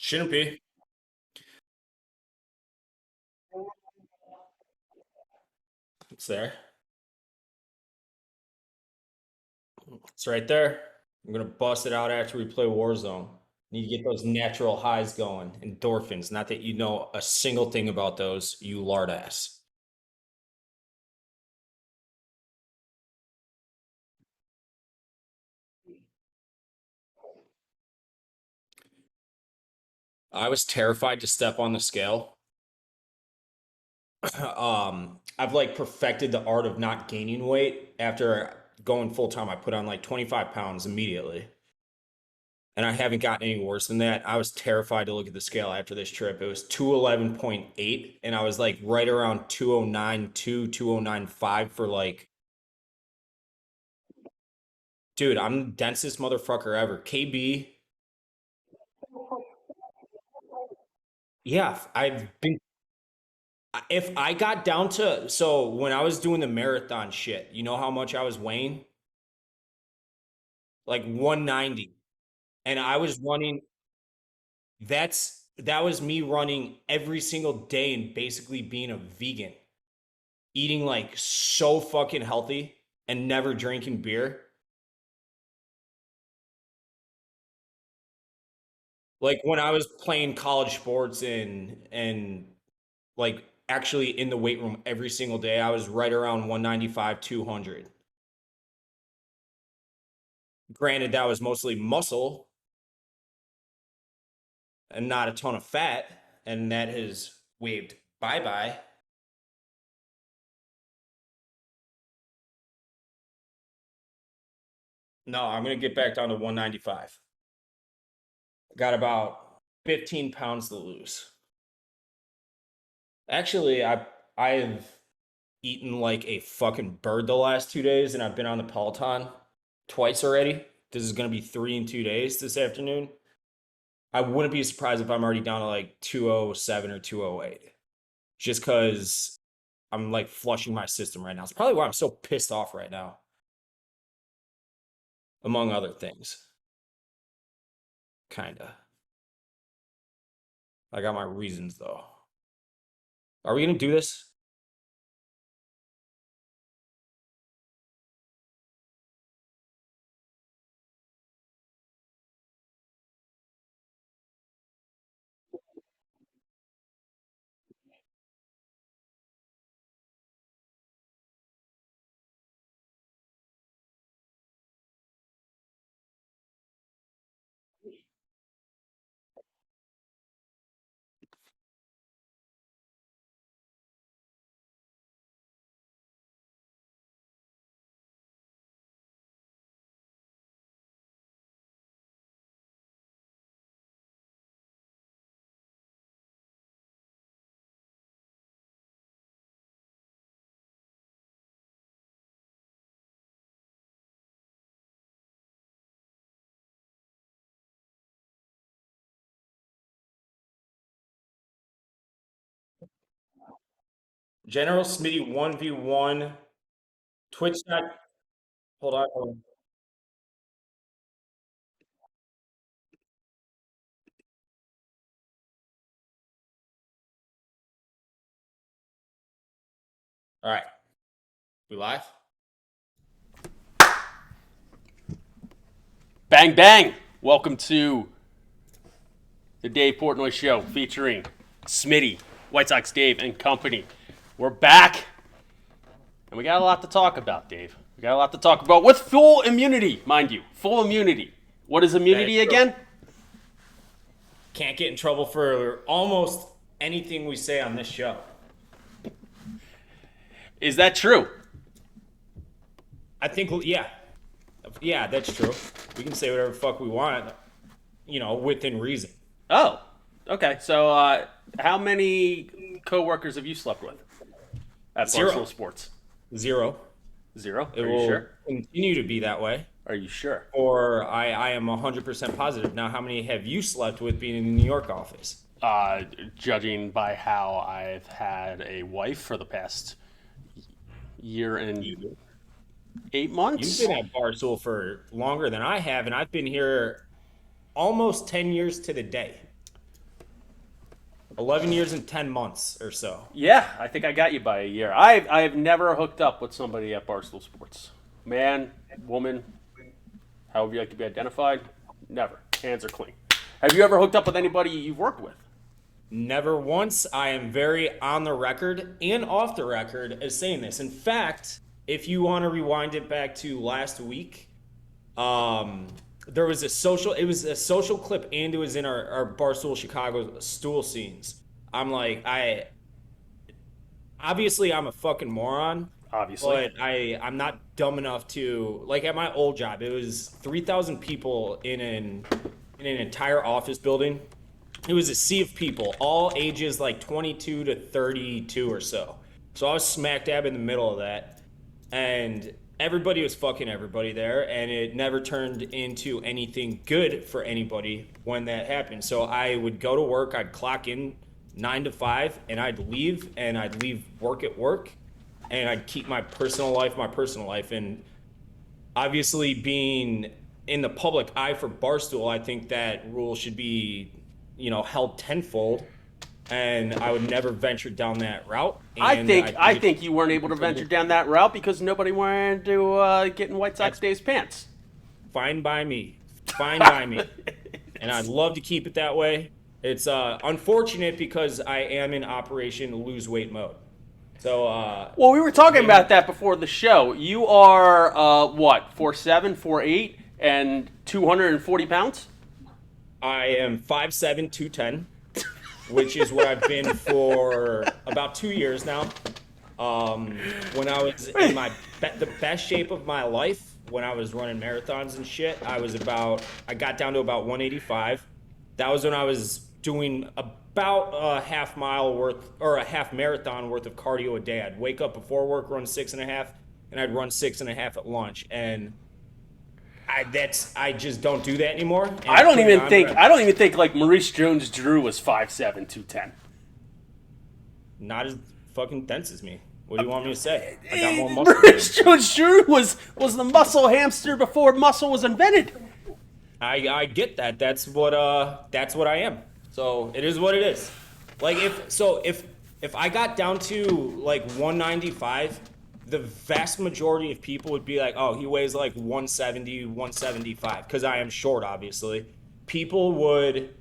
Shouldn't be. It's there. It's right there. I'm gonna bust it out after we play Warzone. Need to get those natural highs going, endorphins. Not that you know a single thing about those, you lard ass. I was terrified to step on the scale. I've like perfected the art of not gaining weight after going full time. I put on like 25 pounds immediately. And I haven't gotten any worse than that. I was terrified to look at the scale after this trip. It was 211.8, and I was like right around 209.2, 209.5 for like, dude, I'm the densest motherfucker ever. KB, yeah, if I got down to, so when I was doing the marathon shit, you know how much I was weighing? Like 190. And I was running, that was me running every single day and basically being a vegan. Eating like so fucking healthy and never drinking beer. Like when I was playing college sports and like actually in the weight room every single day, I was right around 195, 200. Granted, that was mostly muscle and not a ton of fat, and that has waved bye bye. No, I'm gonna get back down to 195. Got about 15 pounds to lose. Actually, I've eaten like a fucking bird the last 2 days, and I've been on the Peloton twice already. This is gonna be three in 2 days this afternoon. I wouldn't be surprised if I'm already down to like 207 or 208. Just because I'm like flushing my system right now. It's probably why I'm so pissed off right now, among other things. Kinda. I got my reasons though. Are we gonna do this? General Smitty 1v1 Twitch chat. Hold on. Hold on. All right. We live? Bang, bang! Welcome to the Dave Portnoy Show featuring Smitty, White Sox Dave, and company. We're back, and we got a lot to talk about, Dave. We got a lot to talk about with full immunity, mind you. Full immunity. What is immunity again? Can't get in trouble for almost anything we say on this show. Is that true? I think, yeah. Yeah, that's true. We can say whatever the fuck we want, within reason. Oh, okay. So, how many coworkers have you slept with at Zero. Barstool Sports? Zero. Zero. It Are you will sure? continue to be that way. Are you sure? Or I am 100% positive. Now, how many have you slept with being in the New York office? Judging by how I've had a wife for the past year and 8 months. You've been at Barstool for longer than I have, and I've been here almost 10 years to the day. 11 years and 10 months or so. Yeah, I think I got you by a year. I've never hooked up with somebody at Barstool Sports. Man, woman, however you like to be identified, never. Hands are clean. Have you ever hooked up with anybody you've worked with? Never once. I am very on the record and off the record as saying this. In fact, if you want to rewind it back to last week, there was it was a social clip, and it was in our Barstool Chicago stool scenes. Obviously I'm a fucking moron, Obviously. but I'm not dumb enough to, like, at my old job, it was 3,000 people in an entire office building. It was a sea of people, all ages like 22 to 32 or so. So I was smack dab in the middle of that, and everybody was fucking everybody there, and it never turned into anything good for anybody when that happened. So I would go to work, I'd clock in 9 to 5, and I'd leave work at work, and I'd keep my personal life. And obviously, being in the public eye for Barstool, I think that rule should be, held tenfold, and I would never venture down that route. And I think you weren't able to venture down that route because nobody wanted to get in White Sox Dave's pants. Fine by me, and I'd love to keep it that way. It's unfortunate because I am in Operation Lose Weight mode. So, well, we were talking about that before the show. You are what, 4'7", 4'8", and 240 pounds? I am 5'7", 210, which is what I've been for about 2 years now. When I was in the best shape of my life, when I was running marathons and shit, I got down to about 185. That was when I was doing about a half marathon worth of cardio a day. I'd wake up before work, run 6.5, and I'd run 6.5 at lunch. And I just don't do that anymore. And I don't even think like Maurice Jones-Drew was 5'7", 210. Not as fucking dense as me. What do you want me to say? I got more muscle. Maurice Jones-Drew was the muscle hamster before muscle was invented. I get that. That's what I am. So it is what it is. Like if I got down to like 195, the vast majority of people would be like, oh, he weighs like 170, 175, because I am short, obviously. People would,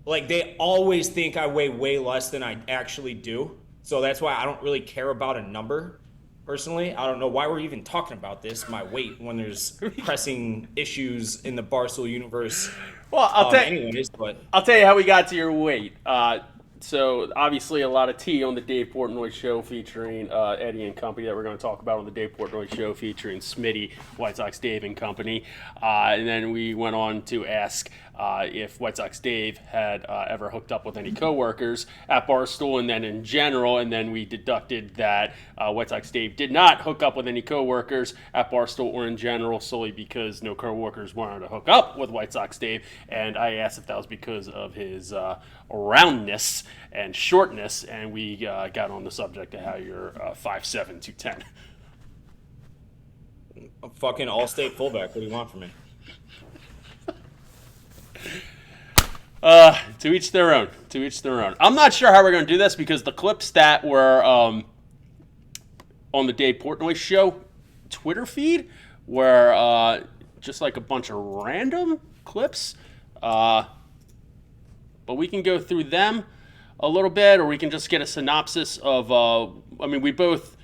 like, they always think I weigh way less than I actually do. So that's why I don't really care about a number, personally. I don't know why we're even talking about this, my weight, when there's pressing issues in the Barstool universe. Well, I'll tell you how we got to your weight. So obviously a lot of tea on the Dave Portnoy show featuring Eddie and company that we're going to talk about on the Dave Portnoy show featuring Smitty, White Sox Dave and company. And then we went on to ask if White Sox Dave had ever hooked up with any coworkers at Barstool and then in general. And then we deducted that White Sox Dave did not hook up with any coworkers at Barstool or in general solely because no coworkers wanted to hook up with White Sox Dave. And I asked if that was because of his roundness and shortness, and we got on the subject of how you're 5'7", 210. I'm fucking all-state fullback. What do you want from me? To each their own. To each their own. I'm not sure how we're going to do this because the clips that were on the Dave Portnoy show Twitter feed were just like a bunch of random clips. But we can go through them a little bit, or we can just get a synopsis of. We both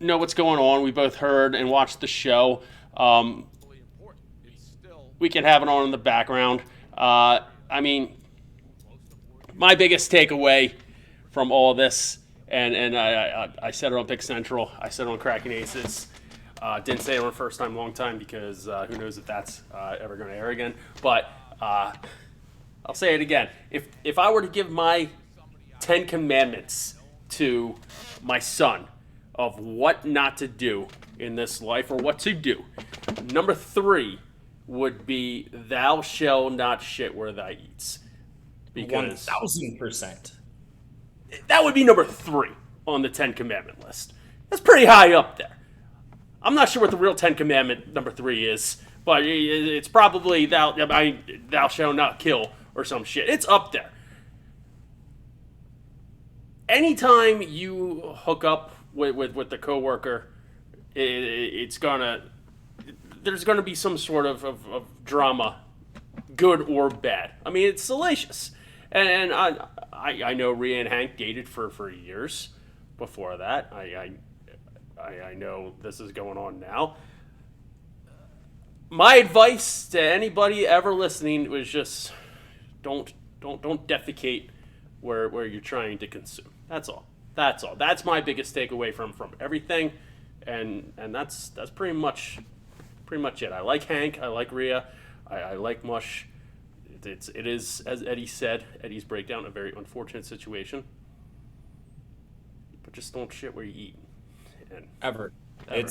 know what's going on. We both heard and watched the show. We can have it on in the background. My biggest takeaway from all of this, and I said it on Pick Central. I said it on Cracking Aces. Didn't say it on First Time, Long Time because who knows if that's ever going to air again. But I'll say it again. If I were to give my 10 commandments to my son of what not to do in this life or what to do, number 3 would be thou shalt not shit where thou eats. Because 1,000%. That would be number 3 on the 10 commandment list. That's pretty high up there. I'm not sure what the real 10 commandment number 3 is, but it's probably thou shalt not kill or some shit. It's up there. anytime you hook up with the coworker, it's gonna there's gonna be some sort of drama, good or bad. I mean, it's salacious, and I know Rhea and Hank dated for years before that. I know this is going on now. My advice to anybody ever listening was just don't defecate where you're trying to consume. That's all. That's all. That's my biggest takeaway from everything, and that's pretty much it. I like Hank. I like Rhea. I like Mush. It is, as Eddie said, Eddie's breakdown, a very unfortunate situation. But just don't shit where you eat. And Ever. ever.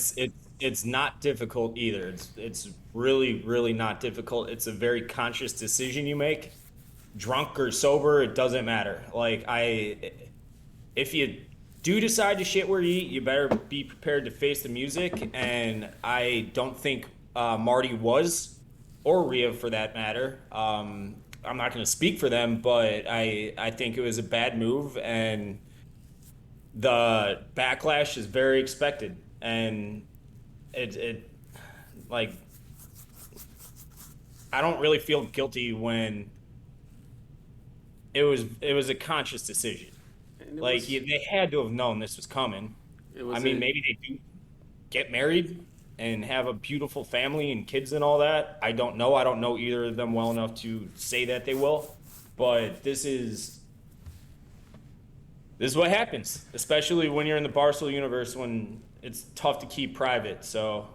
It's not difficult either. It's really not difficult. It's a very conscious decision you make. Drunk or sober, it doesn't matter. Like if you do decide to shit where you eat, you better be prepared to face the music. And I don't think Marty was, or Rhea for that matter. I'm not going to speak for them, but I think it was a bad move, and the backlash is very expected. And it like I don't really feel guilty when it was a conscious decision. And Like they had to have known this was coming. it I was mean, a maybe they do get married and have a beautiful family and kids and all that. I don't know. I don't know either of them well enough to say that they will. But this is what happens, especially when you're in the Barstool universe when it's tough to keep private. So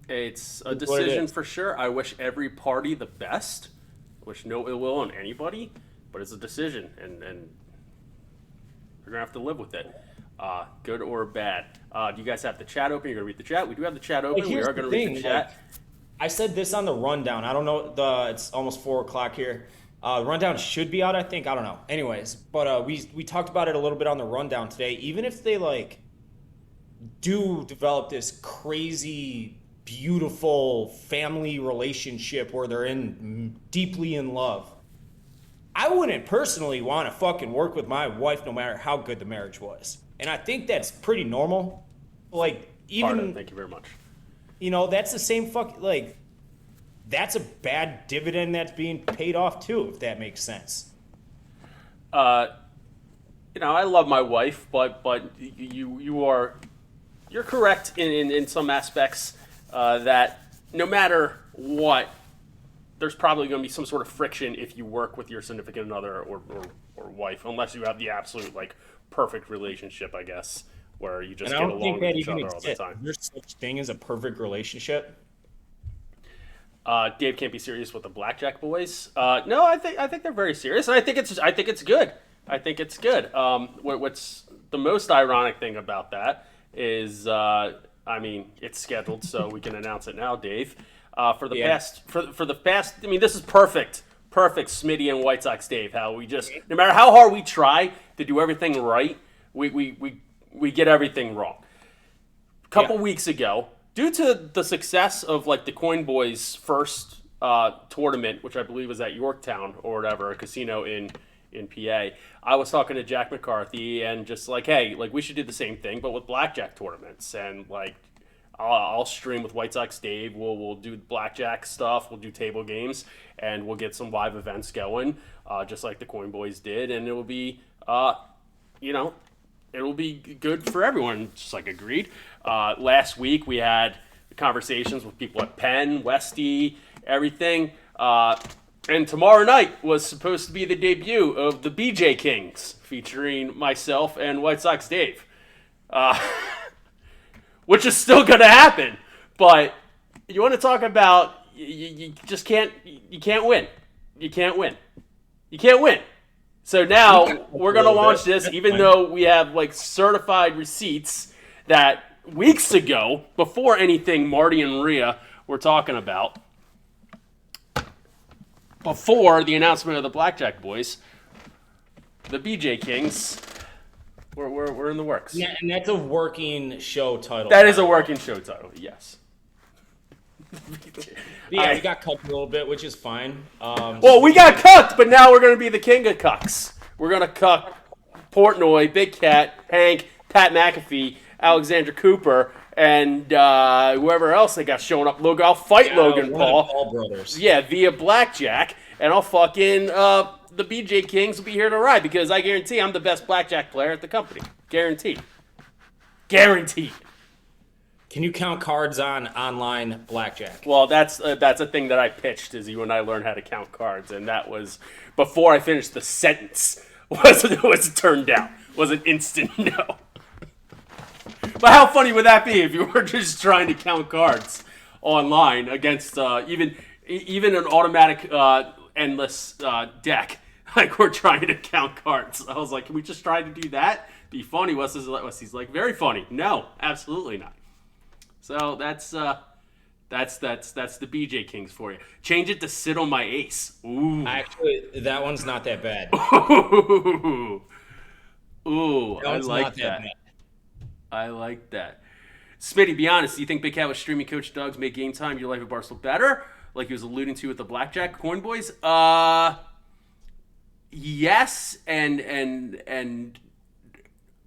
It's a it's what it decision is. for sure. I wish every party the best. Wish no ill will on anybody, but it's a decision, and you're gonna have to live with it, good or bad. Do you guys have the chat open? You're gonna read the chat. We do have the chat Like open. We here's are the gonna read the thing, like chat. I said this on the rundown. I don't know it's almost 4 o'clock here. The rundown should be out, I think. I don't know. Anyways, but we talked about it a little bit on the rundown today. Even if they like do develop this crazy, beautiful family relationship where they're in deeply in love, I wouldn't personally want to fucking work with my wife no matter how good the marriage was. And I think that's pretty normal. Like Pardon. even Thank you very much. that's the same fuck like that's a bad dividend that's being paid off too, if that makes sense. Uh, I love my wife, but you're correct in some aspects, that no matter what, there's probably going to be some sort of friction if you work with your significant other or wife, unless you have the absolute like perfect relationship, I guess, where you And just I get don't think along with that each even other all the exists. time. There's such thing as a perfect relationship. Dave can't be serious with the Blackjack Boys. No, I think they're very serious, and I think it's good. I think it's good. What's the most ironic thing about that is, I mean, it's scheduled, so we can announce it now, Dave. For the Yeah. past, for the past, I mean, this is perfect, Smitty and White Sox Dave. How we just, no matter how hard we try to do everything right, we get everything wrong. A couple Yeah. weeks ago, due to the success of like the Coin Boys' first tournament, which I believe was at Yorktown or whatever, a casino in PA, I was talking to Jack McCarthy and just like, hey, like we should do the same thing, but with blackjack tournaments. And like, I'll stream with White Sox Dave. We'll do blackjack stuff. We'll do table games, and we'll get some live events going, just like the Coin Boys did, and it will be, you know, it'll be good for everyone. Just like agreed. Last week we had conversations with people at Penn, Westy, everything. And tomorrow night was supposed to be the debut of the BJ Kings, featuring myself and White Sox Dave, which is still going to happen. But you want to talk about you just can't win. You can't win. You can't win. So now we're going to launch this, even though we have like certified receipts that weeks ago, before anything Marty and Rhea were talking about, before the announcement of the Blackjack Boys, the BJ Kings, we're in the works. Yeah, and that's a working show title. That is a working show title, yes. Yeah, we got cut a little bit, which is fine. Well, we got cucked, but now we're going to be the king of cucks. We're going to cuck Portnoy, Big Cat, Hank, Pat McAfee, Alexander Cooper, and whoever else they got showing up. Logan, I'll fight Logan one of the Paul. Paul brothers. Yeah, via blackjack, and I'll fucking the BJ Kings will be here to ride because I guarantee I'm the best blackjack player at the company. Guaranteed. Guaranteed. Can you count cards on online blackjack? Well, that's a thing that I pitched is you and I learned how to count cards, and that was before I finished the sentence. Was turned down. Was an instant no. But how funny would that be if you were just trying to count cards online against even an automatic endless deck? Like we're trying to count cards. I was like, can we just try to do that? Be funny. Wesley's like, very funny. No, absolutely not. So that's the BJ Kings for you. Change it to sit on my ace. Ooh. Actually, that one's not that bad. Ooh, I like that. I like that. Smitty, be honest. Do you think Big Cat with streaming Coach Doug's made game time your life at Barstool better? Like he was alluding to with the blackjack coin boys? Yes and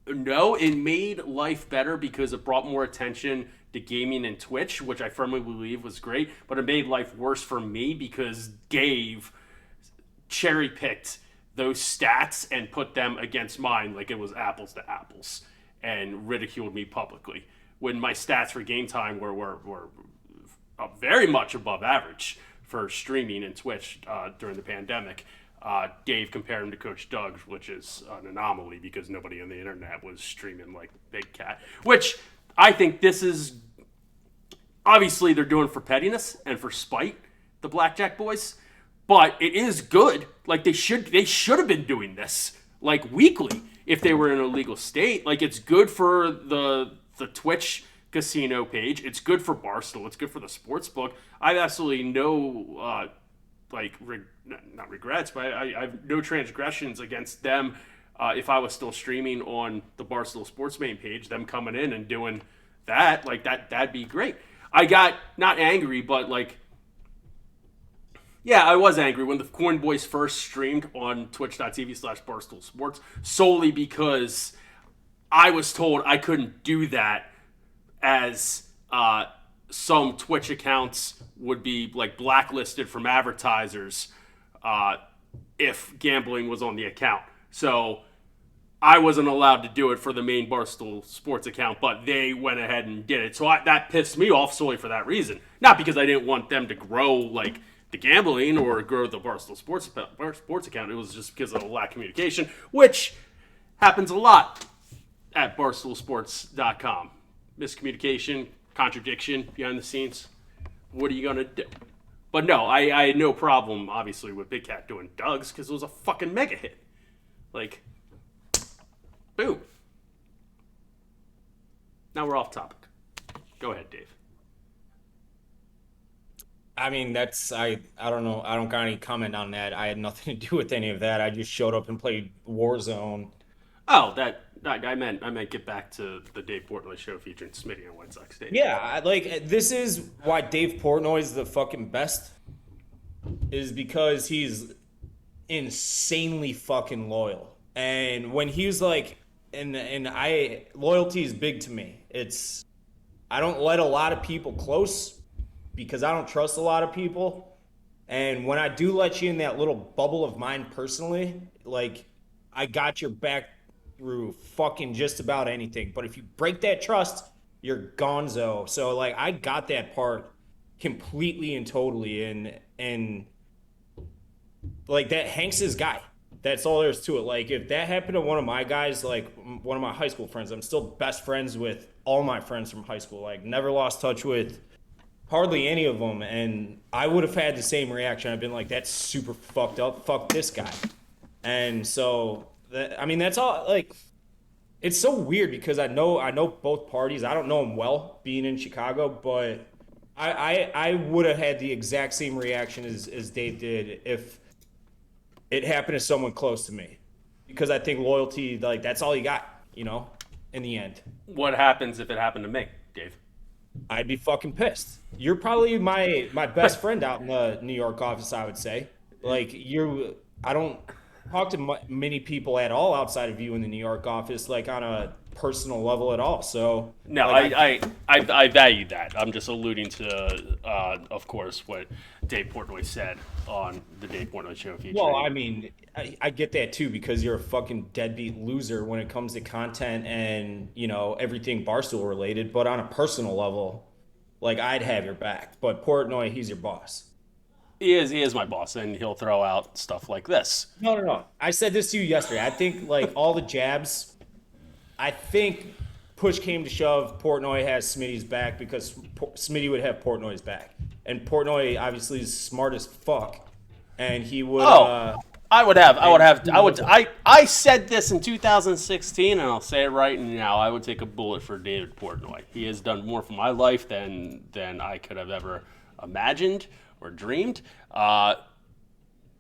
no. It made life better because it brought more attention to gaming and Twitch, which I firmly believe was great. But it made life worse for me because Dave cherry-picked those stats and put them against mine like it was apples to apples and ridiculed me publicly when my stats for game time were very much above average for streaming and Twitch during the pandemic. Dave compared him to Coach Doug, which is an anomaly because nobody on the internet was streaming like Big Cat, which I think this is obviously they're doing for pettiness and for spite, the Blackjack boys, but it is good. Like they should have been doing this like weekly if they were in a legal state. Like it's good for the Twitch casino page. It's good for Barstool. It's good for the sports book. I have absolutely no not regrets, but I have no transgressions against them. If I was still streaming on the Barstool Sports main page, them coming in and doing that, like that'd be great. I got not angry, but like, yeah, I was angry when the Coin Boys first streamed on twitch.tv/Barstool Sports solely because I was told I couldn't do that as some Twitch accounts would be like blacklisted from advertisers if gambling was on the account. So I wasn't allowed to do it for the main Barstool Sports account, but they went ahead and did it. So that pissed me off solely for that reason. Not because I didn't want them to grow like the gambling or grow the Barstool Sports account. It was just because of the lack of communication, which happens a lot at barstoolsports.com. Miscommunication, contradiction behind the scenes. What are you going to do? But no, I had no problem, obviously, with Big Cat doing Doug's because it was a fucking mega hit. Like, boom. Now we're off topic. Go ahead, Dave. I mean, I don't know. I don't got any comment on that. I had nothing to do with any of that. I just showed up and played Warzone. Oh, I meant get back to the Dave Portnoy show featuring Smitty on White Sox Day. Yeah, this is why Dave Portnoy is the fucking best. Is because he's insanely fucking loyal. And when he's like, loyalty is big to me. I don't let a lot of people close because I don't trust a lot of people. And when I do let you in that little bubble of mine personally, like I got your back through fucking just about anything. But if you break that trust, you're gonzo. So like I got that part completely and totally and like that Hank's his guy. That's all there is to it. Like if that happened to one of my guys, like one of my high school friends, I'm still best friends with all my friends from high school. Like never lost touch with hardly any of them. And I would have had the same reaction. I've been like, that's super fucked up. Fuck this guy. And so that's all. Like it's so weird because I know both parties. I don't know them well being in Chicago, but I would have had the exact same reaction as Dave did if it happened to someone close to me, because I think loyalty, like that's all you got, in the end. What happens if it happened to me, Dave? I'd be fucking pissed. You're probably my best friend out in the New York office, I would say. Like talk to many people at all outside of you in the New York office, like on a personal level at all. So No, like, I value that. I'm just alluding to, of course, what Dave Portnoy said on the Dave Portnoy show featuring. well, I mean, I get that too because you're a fucking deadbeat loser when it comes to content and everything Barstool related. But on a personal level, like I'd have your back. But Portnoy, he's your boss. He is my boss, and he'll throw out stuff like this. No, no, no. I said this to you yesterday. I think like all the jabs. I think push came to shove, Portnoy has Smitty's back because Smitty would have Portnoy's back, and Portnoy obviously is smart as fuck, and he would. I said this in 2016, and I'll say it right now. I would take a bullet for David Portnoy. He has done more for my life than I could have ever imagined or dreamed.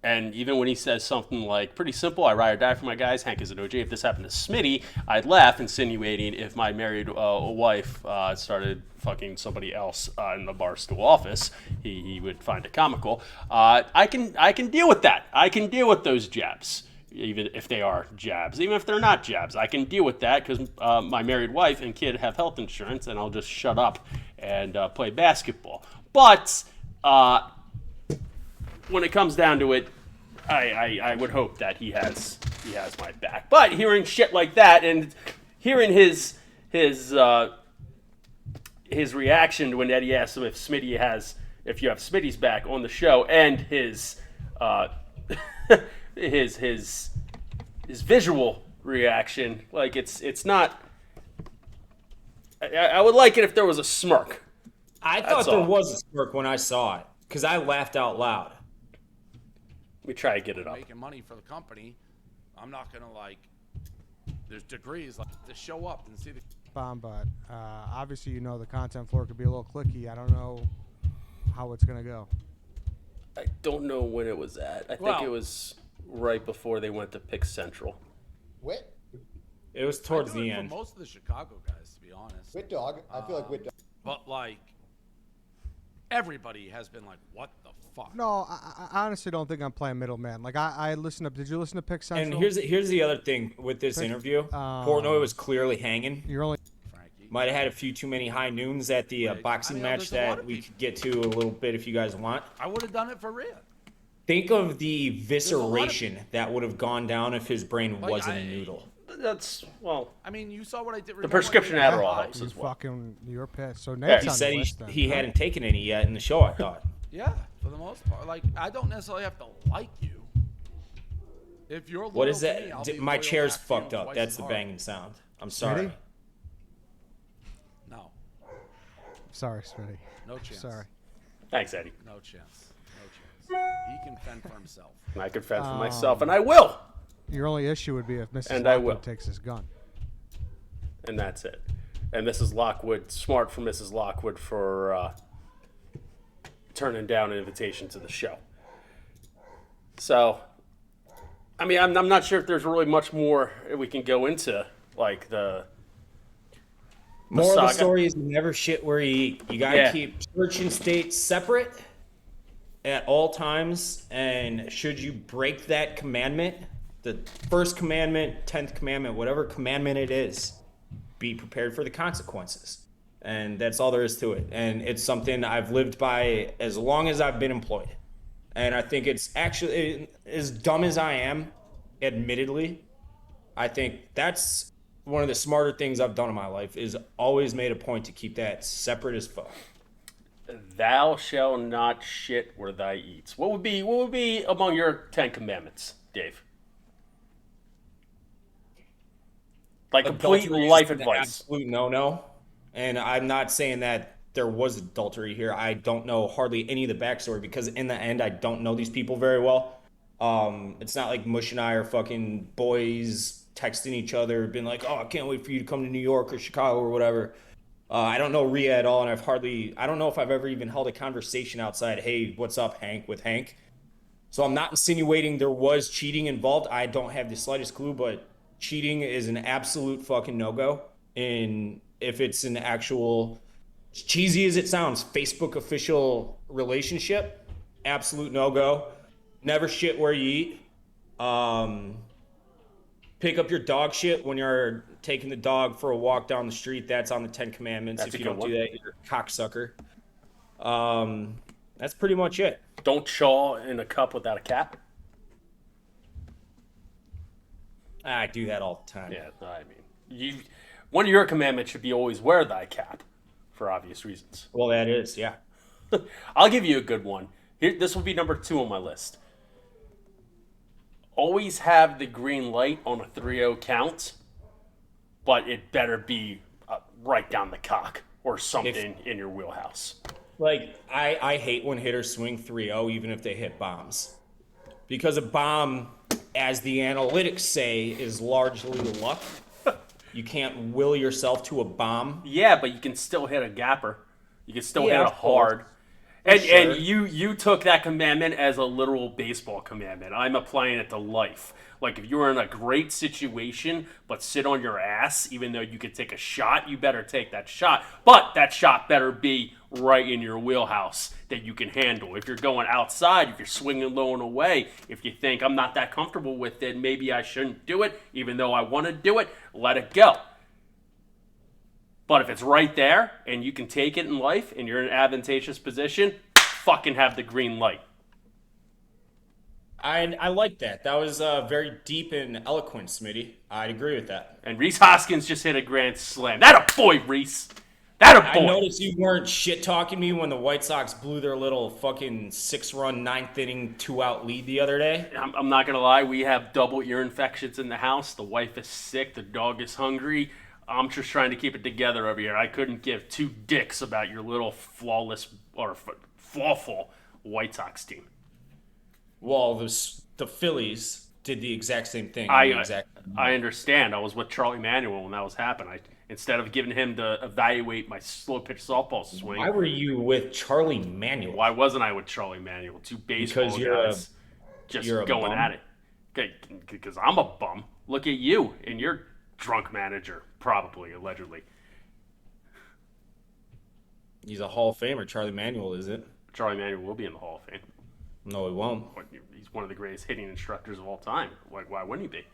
And even when he says something like, pretty simple, I ride or die for my guys, Hank is an OJ. If this happened to Smitty, I'd laugh, insinuating if my married wife started fucking somebody else in the Barstool office, he would find it comical. I can deal with that. I can deal with those jabs, even if they are jabs. Even if they're not jabs, I can deal with that because my married wife and kid have health insurance, and I'll just shut up and play basketball. But when it comes down to it, I would hope that he has my back. But hearing shit like that and hearing his reaction when Eddie asked him if you have Smitty's back on the show, and his his visual reaction, like it's not. I would like it if there was a smirk. I thought there was a smirk when I saw it because I laughed out loud. We try to get it up. Making money for the company, I'm not gonna there's degrees to show up and see the bomb, but obviously the content floor could be a little clicky. I don't know how it's gonna go. I don't know when it was at. I think it was right before they went to Pick Central. Wit? It was towards the end. For most of the Chicago guys, to be honest. Wit dog. I feel like Wit dog. But everybody has been like, "What the fuck?" No, I honestly don't think I'm playing middleman. Like I listened up. Did you listen to Pick Central? And here's the other thing with this interview. Portnoy was clearly hanging. You're only Might have had a few too many high noons at the boxing match that we could get to a little bit if you guys want. I would have done it for real. Think of the visceration that would have gone down if his brain wasn't a noodle. That's I mean, you saw what I did. The prescription Adderall helps as well. You're pissed. So He Nate's on said the list, then, he huh? hadn't taken any yet in the show, I thought. Yeah, for the most part. I don't necessarily have to like you. If you're loyal What is to that? me, I'll be My loyal chair's back to you fucked up. twice That's as the hard. banging sound. I'm sorry. Smitty? No, Sorry, Smitty. no chance. Sorry. Thanks, Eddie. No chance. No chance. He can fend for himself. I can fend for myself, and I will. Your only issue would be if Mrs. And I will. Lockwood takes his gun. And that's it. And Mrs. Lockwood, smart for Mrs. Lockwood for turning down an invitation to the show. So, I mean, I'm not sure if there's really much more we can go into, like the More of the saga. story is you never shit where you eat. You gotta Yeah. keep church and state separate at all times. And should you break that commandment, the first commandment, 10th commandment, whatever commandment it is, be prepared for the consequences. And that's all there is to it. And it's something I've lived by as long as I've been employed. And I think it's actually, as dumb as I am, admittedly, I think that's one of the smarter things I've done in my life is always made a point to keep that separate as fuck. "Thou shalt not shit where thy eats." What would be among your 10 commandments, Dave? Like complete Adultery is life an advice. absolute no. And I'm not saying that there was adultery here. I don't know hardly any of the backstory because in the end, I don't know these people very well. It's not like Mush and I are fucking boys texting each other, being like, "Oh, I can't wait for you to come to New York or Chicago or whatever." I don't know Rhea at all, and I don't know if I've ever even held a conversation outside, "Hey, what's up, Hank?" with Hank. So I'm not insinuating there was cheating involved. I don't have the slightest clue, but cheating is an absolute fucking no-go. And if it's an actual, as cheesy as it sounds, Facebook official relationship, absolute no-go. Never shit where you eat. Pick up your dog shit when you're taking the dog for a walk down the street. That's on the 10 Commandments. That's a If you good don't one. do that, you're a cocksucker. That's pretty much it. Don't chaw in a cup without a cap. I do that all the time. Yeah, I mean, one of your commandments should be always wear thy cap, for obvious reasons. Well, that is, yeah. I'll give you a good one. Here, this will be number 2 on my list. Always have the green light on a 3-0 count, but it better be right down the cock or something in your wheelhouse. Like, I hate when hitters swing 3-0 even if they hit bombs. Because a bomb, as the analytics say, is largely luck. You can't will yourself to a bomb. Yeah, but you can still hit a gapper. You can still hit of a hard. course. And Sure. and you took that commandment as a literal baseball commandment. I'm applying it to life. Like if you're in a great situation but sit on your ass, even though you could take a shot, you better take that shot. But that shot better be right in your wheelhouse that you can handle. If you're going outside, if you're swinging low and away, if you think I'm not that comfortable with it, maybe I shouldn't do it, even though I want to do it, let it go. But if it's right there and you can take it in life and you're in an advantageous position, fucking have the green light. I like that. That was very deep and eloquent, Smitty. I'd agree with that. And Rhys Hoskins just hit a grand slam. That a boy, Rhys. That a I boy. noticed you weren't shit talking me when the White Sox blew their little fucking 6-run, 9th inning, 2-out lead the other day. I'm not going to lie. We have double ear infections in the house. The wife is sick. The dog is hungry. I'm just trying to keep it together over here. I couldn't give 2 dicks about your little flawless or flawful White Sox team. Well, the Phillies did the exact same thing. I understand. I was with Charlie Manuel when that was happening. Instead of giving him to evaluate my slow pitch softball swing, Why were you with Charlie Manuel? why wasn't I with Charlie Manuel? 2 baseball Because guys just you're a going bum? at it. Because I'm a bum. Look at you and your drunk manager, probably, allegedly. He's a Hall of Famer. Charlie Manuel is it? Charlie Manuel will be in the Hall of Fame. No, he won't. He's one of the greatest hitting instructors of all time. Why wouldn't he be?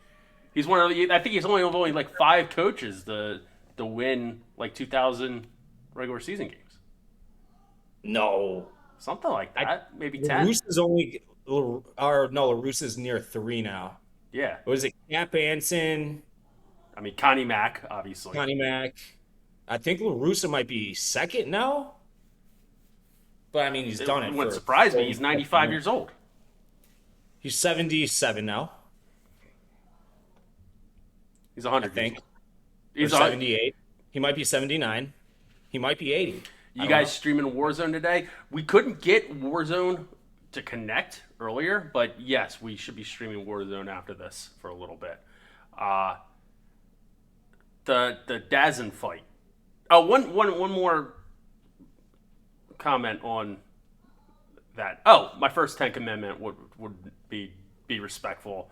He's one of the. I think he's only like 5 coaches to win like 2,000 regular season games. No. Something like that. Maybe 10. La Russa's near 3 now. Yeah. What is it? Cap Anson, I mean, Connie Mack, obviously. Connie Mack. I think La Russa might be 2nd now. But I mean, he's done it. It wouldn't surprise me. He's 95 years old. He's 77 now. He's 100. I think. Years old. Or He's 78. He might be 79. He might be 80. You guys streaming Warzone today? We couldn't get Warzone to connect earlier, but yes, we should be streaming Warzone after this for a little bit. The Dazn fight. Oh, one more comment on that. Oh, my first 10 commandment would be respectful.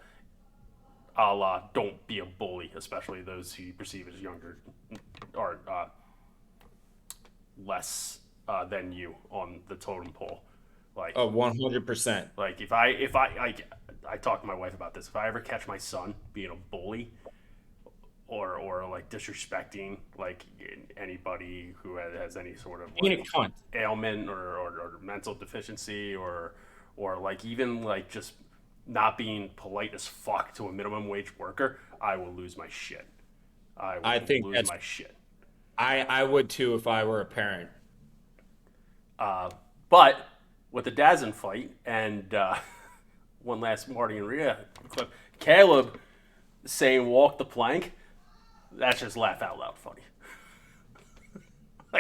A la, don't be a bully, especially those who you perceive as younger or less than you on the totem pole. Like, 100%. like if I talk to my wife about this. If I ever catch my son being a bully or like disrespecting like anybody who has any sort of Being a like, cunt. ailment or mental deficiency or like even like just not being polite as fuck to a minimum wage worker, I will lose my shit. I think lose my shit. I would too if I were a parent. But with the Dazn fight and one last Marty and Rhea clip, Caleb saying walk the plank, that's just laugh out loud funny.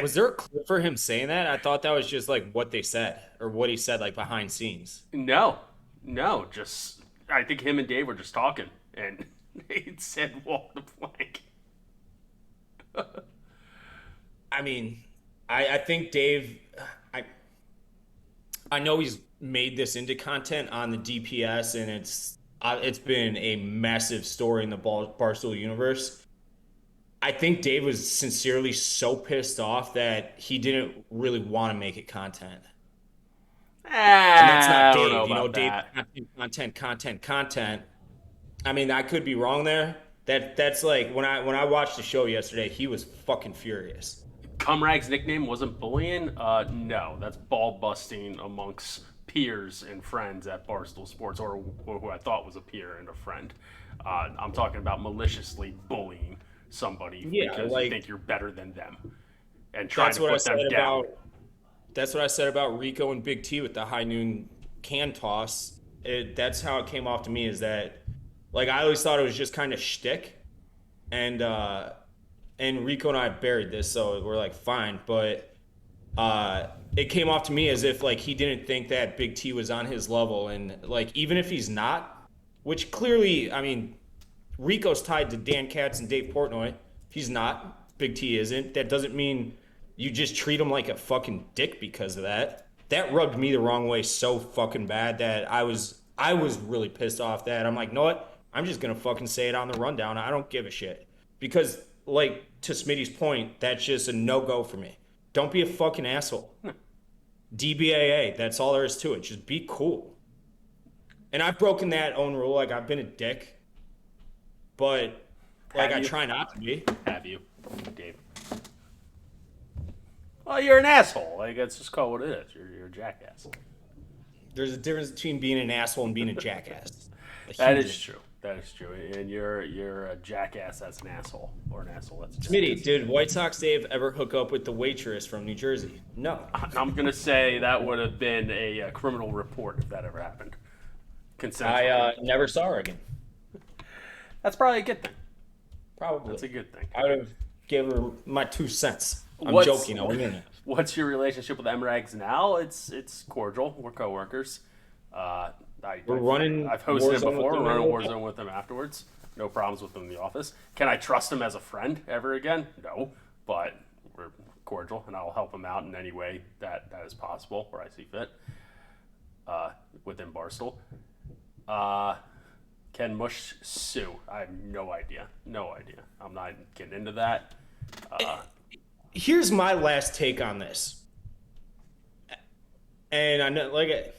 Was there a clip for him saying that? I thought that was just like what they said or what he said like behind scenes. No, just I think him and Dave were just talking and they said walk the plank. I mean, I think Dave, I know he's made this into content on the DPS, and it's been a massive story in the Barstool universe. I think Dave was sincerely so pissed off that he didn't really want to make it content. And that's not I Dave. don't know You know, about Dave, that. content. I mean, I could be wrong there. That's like when I watched the show yesterday, he was fucking furious. Cumrag's nickname wasn't bullying. No, that's ball busting amongst peers and friends at Barstool Sports, or who I thought was a peer and a friend. I'm talking about maliciously bullying somebody Yeah, because you like think you're better than them and trying that's to what I put them said down. about that's what I said about Rico and Big T with the high noon can toss. That's how it came off to me is that like I always thought it was just kind of shtick, and Rico and I buried this, so we're like fine, but it came off to me as if like he didn't think that Big T was on his level, and like even if he's not, which clearly, I mean, Rico's tied to Dan Katz and Dave Portnoy. He's not. Big T isn't. That doesn't mean you just treat him like a fucking dick because of that. That rubbed me the wrong way so fucking bad that I was really pissed off that I'm like, know what? I'm just gonna fucking say it on the rundown. I don't give a shit because like to Smitty's point, that's just a no go for me. Don't be a fucking asshole. DBAA. That's all there is to it. Just be cool. And I've broken that own rule. Like I've been a dick, but like Have I you? try not to be. Have you, Dave? Well, you're an asshole. Like, that's just call it what it is. You're a jackass. There's a difference between being an asshole and being a jackass. That is true. That is true. And you're a jackass that's an asshole, or an asshole that's a Smitty, jackass. did White Sox Dave ever hook up with the waitress from New Jersey? No. I'm gonna say that would have been a criminal report if that ever happened. Consensual. I never saw her again. That's probably a good thing. Probably. That's a good thing. I would have gave her my 2 cents. I'm What's- joking. I wouldn't. What's your relationship with MRAGs now? It's cordial. We're coworkers. We're running I've hosted him Warzone before. with We're him running now. Warzone with him afterwards. No problems with him in the office. Can I trust him as a friend ever again? No, but we're cordial, and I'll help him out in any way that is possible where I see fit. Within Barstool. Can Mush sue? I have no idea. No idea. I'm not getting into that. Here's my last take on this. And I know, like,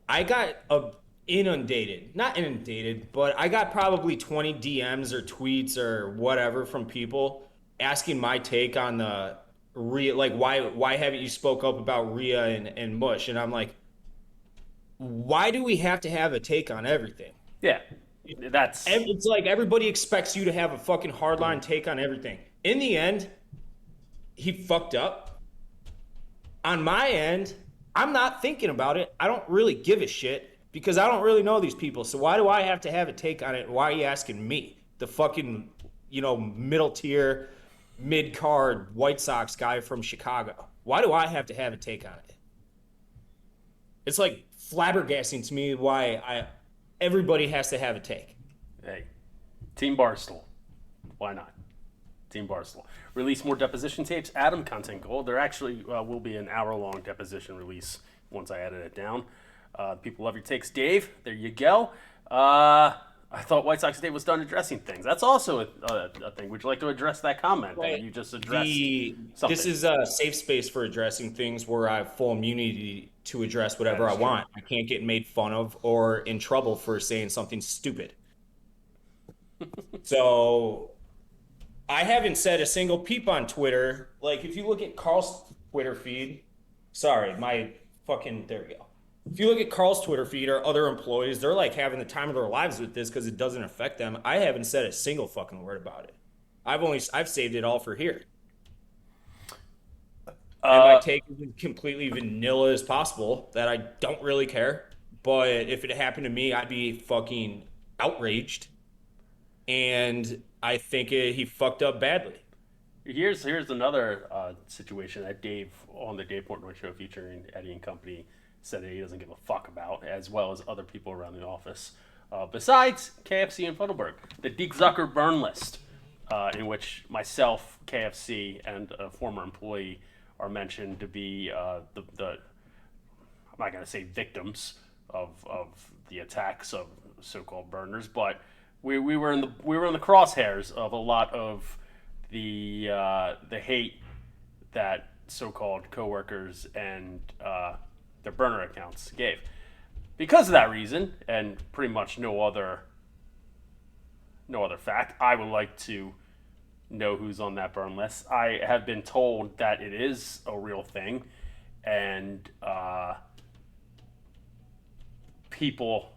I got not inundated, but I got probably 20 DMs or tweets or whatever from people asking my take on the Rhea, like why haven't you spoke up about Rhea and Mush? And I'm like, why do we have to have a take on everything? Yeah, that's It's like everybody expects you to have a fucking hardline take on everything. In the end, he fucked up. On my end, I'm not thinking about it. I don't really give a shit because I don't really know these people. So why do I have to have a take on it? Why are you asking me, the fucking, middle tier, mid card White Sox guy from Chicago? Why do I have to have a take on it? It's like flabbergasting to me why everybody has to have a take. hey, Team Barstool. Why not? Team Barstool. Release more deposition tapes. Adam content goal. There actually will be an hour-long deposition release once I edit it down. People love your takes, Dave. There you go. I thought White Sox Dave was done addressing things. That's also a thing. Would you like to address that comment that you just addressed? Something. This is a safe space for addressing things where I have full immunity to address whatever That I is true. want. I can't get made fun of or in trouble for saying something stupid. So I haven't said a single peep on Twitter. Like if you look at Carl's Twitter feed, sorry, there we go. If you look at Carl's Twitter feed or other employees, they're like having the time of their lives with this because it doesn't affect them. I haven't said a single fucking word about it. I've saved it all for here. And my take is as completely vanilla as possible that I don't really care. But if it happened to me, I'd be fucking outraged. And I think he fucked up badly. Here's another situation that Dave on the Dave Portnoy show featuring Eddie and Company said that he doesn't give a fuck about, as well as other people around the office. Besides KFC and Fuddleberg, the Deke Zucker burn list, in which myself, KFC, and a former employee are mentioned to be the I'm not gonna say victims of the attacks of so-called burners, but we were in the crosshairs of a lot of the hate that so-called coworkers and their burner accounts gave. Because of that reason, and pretty much no other no other fact. I would like to know who's on that burn list. I have been told that it is a real thing, and people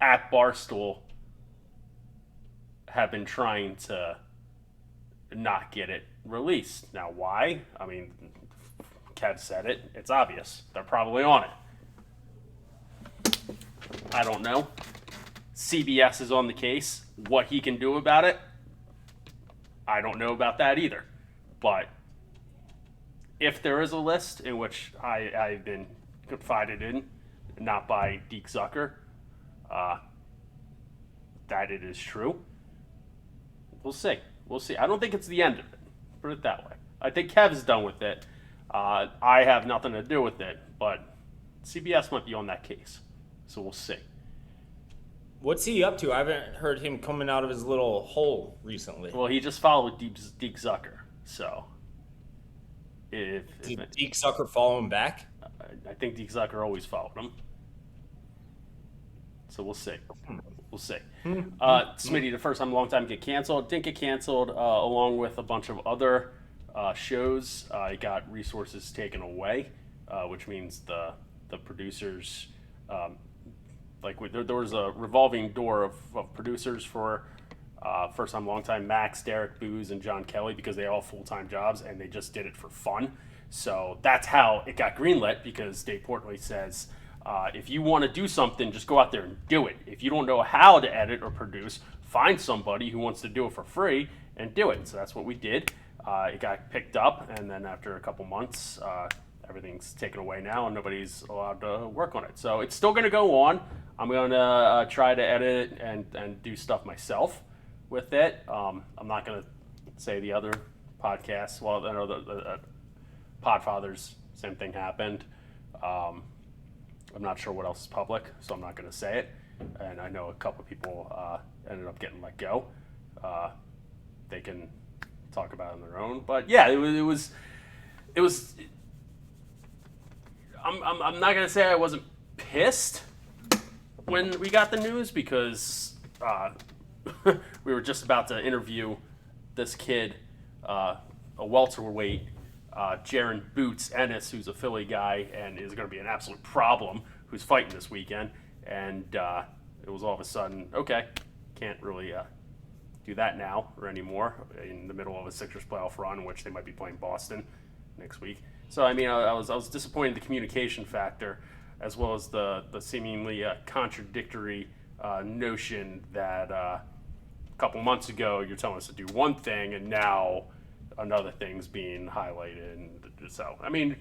at Barstool have been trying to not get it released. Now, why? I mean, Kev said it. It's obvious. They're probably on it. I don't know. CBS is on the case. What he can do about it, I don't know about that either. But if there is a list in which I've been confided in, not by Deke Zucker, that it is true, we'll see. We'll see. I don't think it's the end of it. Put it that way. I think Kev's done with it. I have nothing to do with it, but CBS might be on that case. So we'll see. What's he up to? I haven't heard him coming out of his little hole recently. Well, he just followed Deke Zucker. So Did Deke Zucker follow him back? I think Deke Zucker always followed him. So we'll see. We'll see. Smitty, the first time in a long time get canceled. Didn't get canceled along with a bunch of other shows. It got resources taken away, which means the producers, there was a revolving door of producers for first time, long time, Max, Derek, Booz, and John Kelly, because they all full-time jobs and they just did it for fun. So that's how it got greenlit, because Dave Portnoy says, if you want to do something, just go out there and do it. If you don't know how to edit or produce, find somebody who wants to do it for free and do it. So that's what we did. It got picked up, and then after a couple months, everything's taken away now, and nobody's allowed to work on it. So it's still going to go on. I'm going to try to edit it and do stuff myself with it. I'm not going to say the other podcasts. Well, I know the Podfathers, same thing happened. I'm not sure what else is public, so I'm not going to say it. And I know a couple of people ended up getting let go. They can talk about it on their own. But yeah, it was. I'm not going to say I wasn't pissed when we got the news, because we were just about to interview this kid, a welterweight, Jaron Boots Ennis, who's a Philly guy and is going to be an absolute problem, who's fighting this weekend. And it was all of a sudden, okay, can't really do that now or anymore in the middle of a Sixers playoff run, in which they might be playing Boston next week. So, I mean, I was disappointed in the communication factor, as well as the seemingly contradictory notion that a couple months ago you're telling us to do one thing and now another thing's being highlighted. And so, I mean,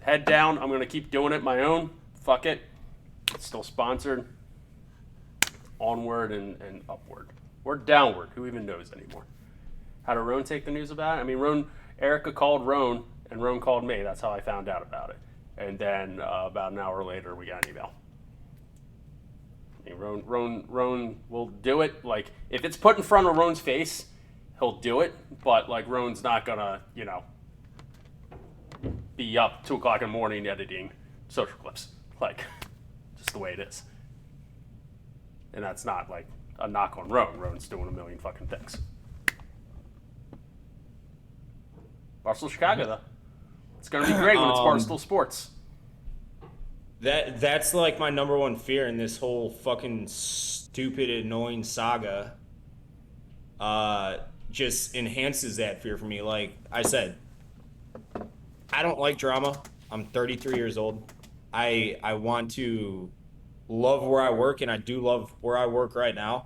head down. I'm going to keep doing it my own. Fuck it. It's still sponsored. Onward and upward. Or downward. Who even knows anymore? How did Roan take the news about it? I mean, Erica called Roan, and Roan called me. That's how I found out about it. And then about an hour later, we got an email. I mean, Roan will do it. Like, if it's put in front of Roan's face, he'll do it. But, like, Roan's not going to, be up 2 o'clock in the morning editing social clips. Like, just the way it is. And that's not, like, a knock on Roan. Roan's doing a million fucking things. Barstool Chicago, though. It's going to be great when it's Barstool Sports. That's like my number one fear in this whole fucking stupid, annoying saga. Just enhances that fear for me. Like I said, I don't like drama. I'm 33 years old. I want to love where I work, and I do love where I work right now.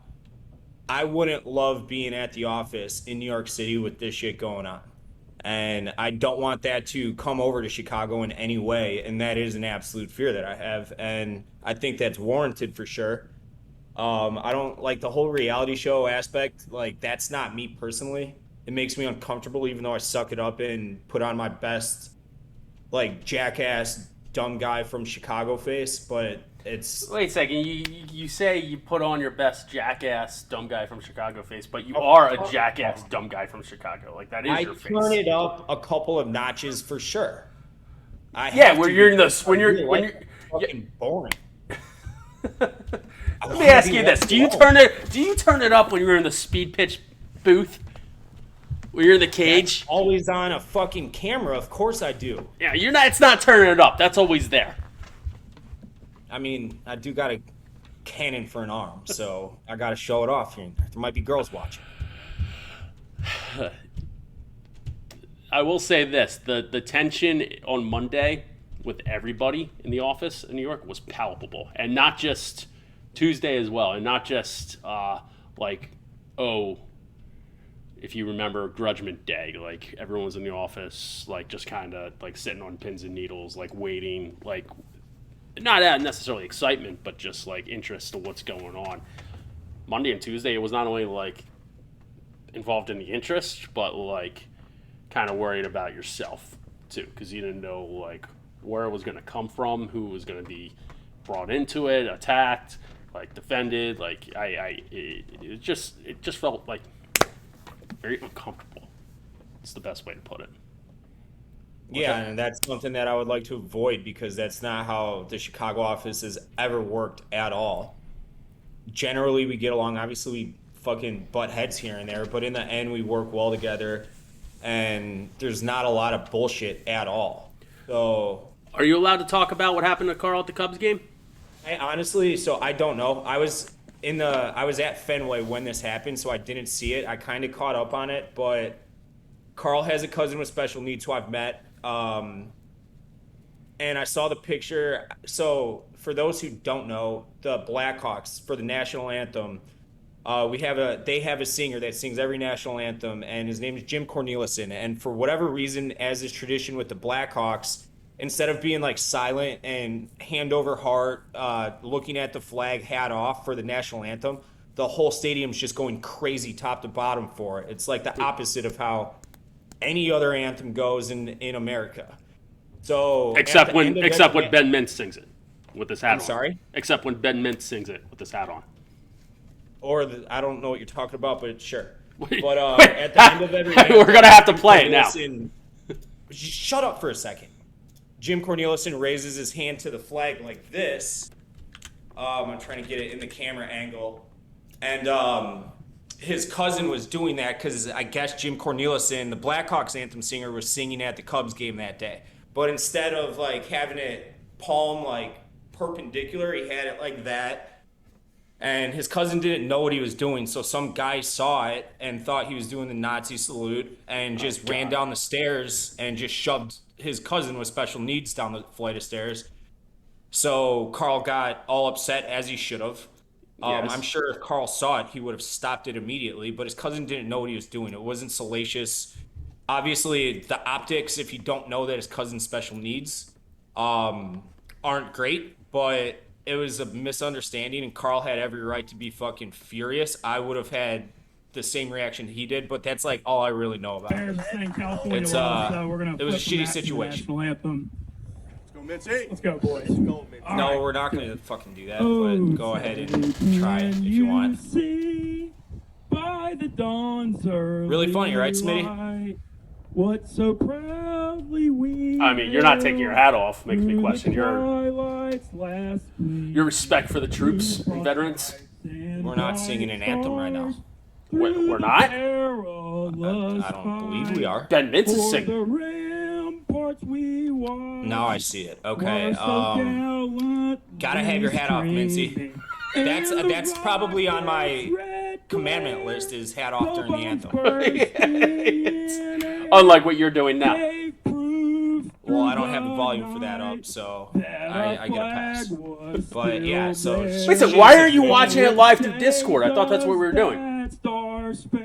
I wouldn't love being at the office in New York City with this shit going on. And I don't want that to come over to Chicago in any way. And that is an absolute fear that I have. And I think that's warranted for sure. I don't like the whole reality show aspect. Like, that's not me personally. It makes me uncomfortable, even though I suck it up and put on my best, like, jackass, dumb guy from Chicago face. But it's... Wait a second. You say you put on your best jackass, dumb guy from Chicago face, but you are a jackass, dumb guy from Chicago. Like, that is your face. I turn it up a couple of notches for sure. When you're fucking boring. I mean, me ask you this: Do you turn it up when you're in the speed pitch booth? When you're in the cage? That's always on a fucking camera. Of course I do. Yeah, you're not. It's not turning it up. That's always there. I mean, I do got a cannon for an arm, so I got to show it off here. There might be girls watching. I will say this: the tension on Monday with everybody in the office in New York was palpable, and not just Tuesday as well, and not just if you remember Grudgment Day, like everyone was in the office, like just kind of like sitting on pins and needles, like waiting, like not necessarily excitement, but just like interest to what's going on. Monday and Tuesday, it was not only like involved in the interest, but like kind of worried about yourself too, because you didn't know like where it was going to come from, who was going to be brought into it, attacked, like defended. Like it just felt like very uncomfortable. It's the best way to put it. Yeah, and that's something that I would like to avoid because that's not how the Chicago office has ever worked at all. Generally, we get along. Obviously, we fucking butt heads here and there, but in the end, we work well together, and there's not a lot of bullshit at all. So, are you allowed to talk about what happened to Carl at the Cubs game? I don't know. I was at Fenway when this happened, so I didn't see it. I kind of caught up on it, but Carl has a cousin with special needs who I've met. And I saw the picture. So for those who don't know, the Blackhawks for the national anthem, they have a singer that sings every national anthem, and his name is Jim Cornelison. And for whatever reason, as is tradition with the Blackhawks, instead of being like silent and hand over heart, looking at the flag, hat off for the national anthem, the whole stadium's just going crazy top to bottom for it. It's like the opposite of how any other anthem goes in America. So except when Ben Mintz sings it with his hat on. I'm sorry? Except when Ben Mintz sings it with his hat on. I don't know what you're talking about, but sure. But at the end of every we're gonna have to play it now. Shut up for a second. Jim Cornelison raises his hand to the flag like this. I'm trying to get it in the camera angle, and his cousin was doing that because I guess Jim Cornelison, the Blackhawks anthem singer, was singing at the Cubs game that day. But instead of like having it palm like perpendicular, he had it like that. And his cousin didn't know what he was doing, so some guy saw it and thought he was doing the Nazi salute and just ran down the stairs and just shoved his cousin with special needs down the flight of stairs. So Carl got all upset, as he should have. Yes. I'm sure if Carl saw it, he would have stopped it immediately, but his cousin didn't know what he was doing. It wasn't salacious. Obviously, the optics, if you don't know that his cousin's special needs, aren't great, but it was a misunderstanding, and Carl had every right to be fucking furious. I would have had the same reaction he did, but that's like all I really know about it. It's it was a shitty situation. National anthem. Let's go, Mincy. Let's go, boys. Let's go, Mincy. No, we're not going to fucking do that, but go ahead and try it if you want. By the dawn's early Really funny, right, Smitty? light, what so proudly we I mean, you're not taking your hat off. Makes me question your respect for the troops and veterans. We're not singing an anthem right now. We're not? I don't believe we are. Ben Mintz is singing. Now I see it. Okay. Gotta have your hat off, Mincy. That's probably on my commandment list is hat off during the anthem. Unlike what you're doing now. Well, I don't have the volume for that up, so I get a pass. But yeah, so Listen, why are you watching it live through Discord? I thought that's what we were doing.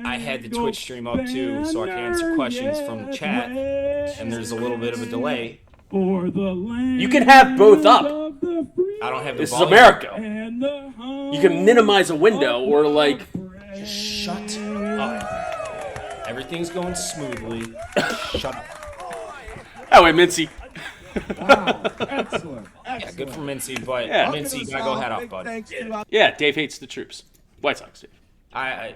I had the Twitch stream up too, so I can answer questions from the chat, and there's a little bit of a delay. You can have both up. I don't have the This is volume. America. You can minimize a window or like. Just shut up. Everything's going smoothly. Shut up. Oh, wait, Mincy. Wow, excellent. Yeah, good for Mincy, but Yeah. Mincy, you gotta go head off, bud. Yeah, Dave hates the troops. White Sox, Dave.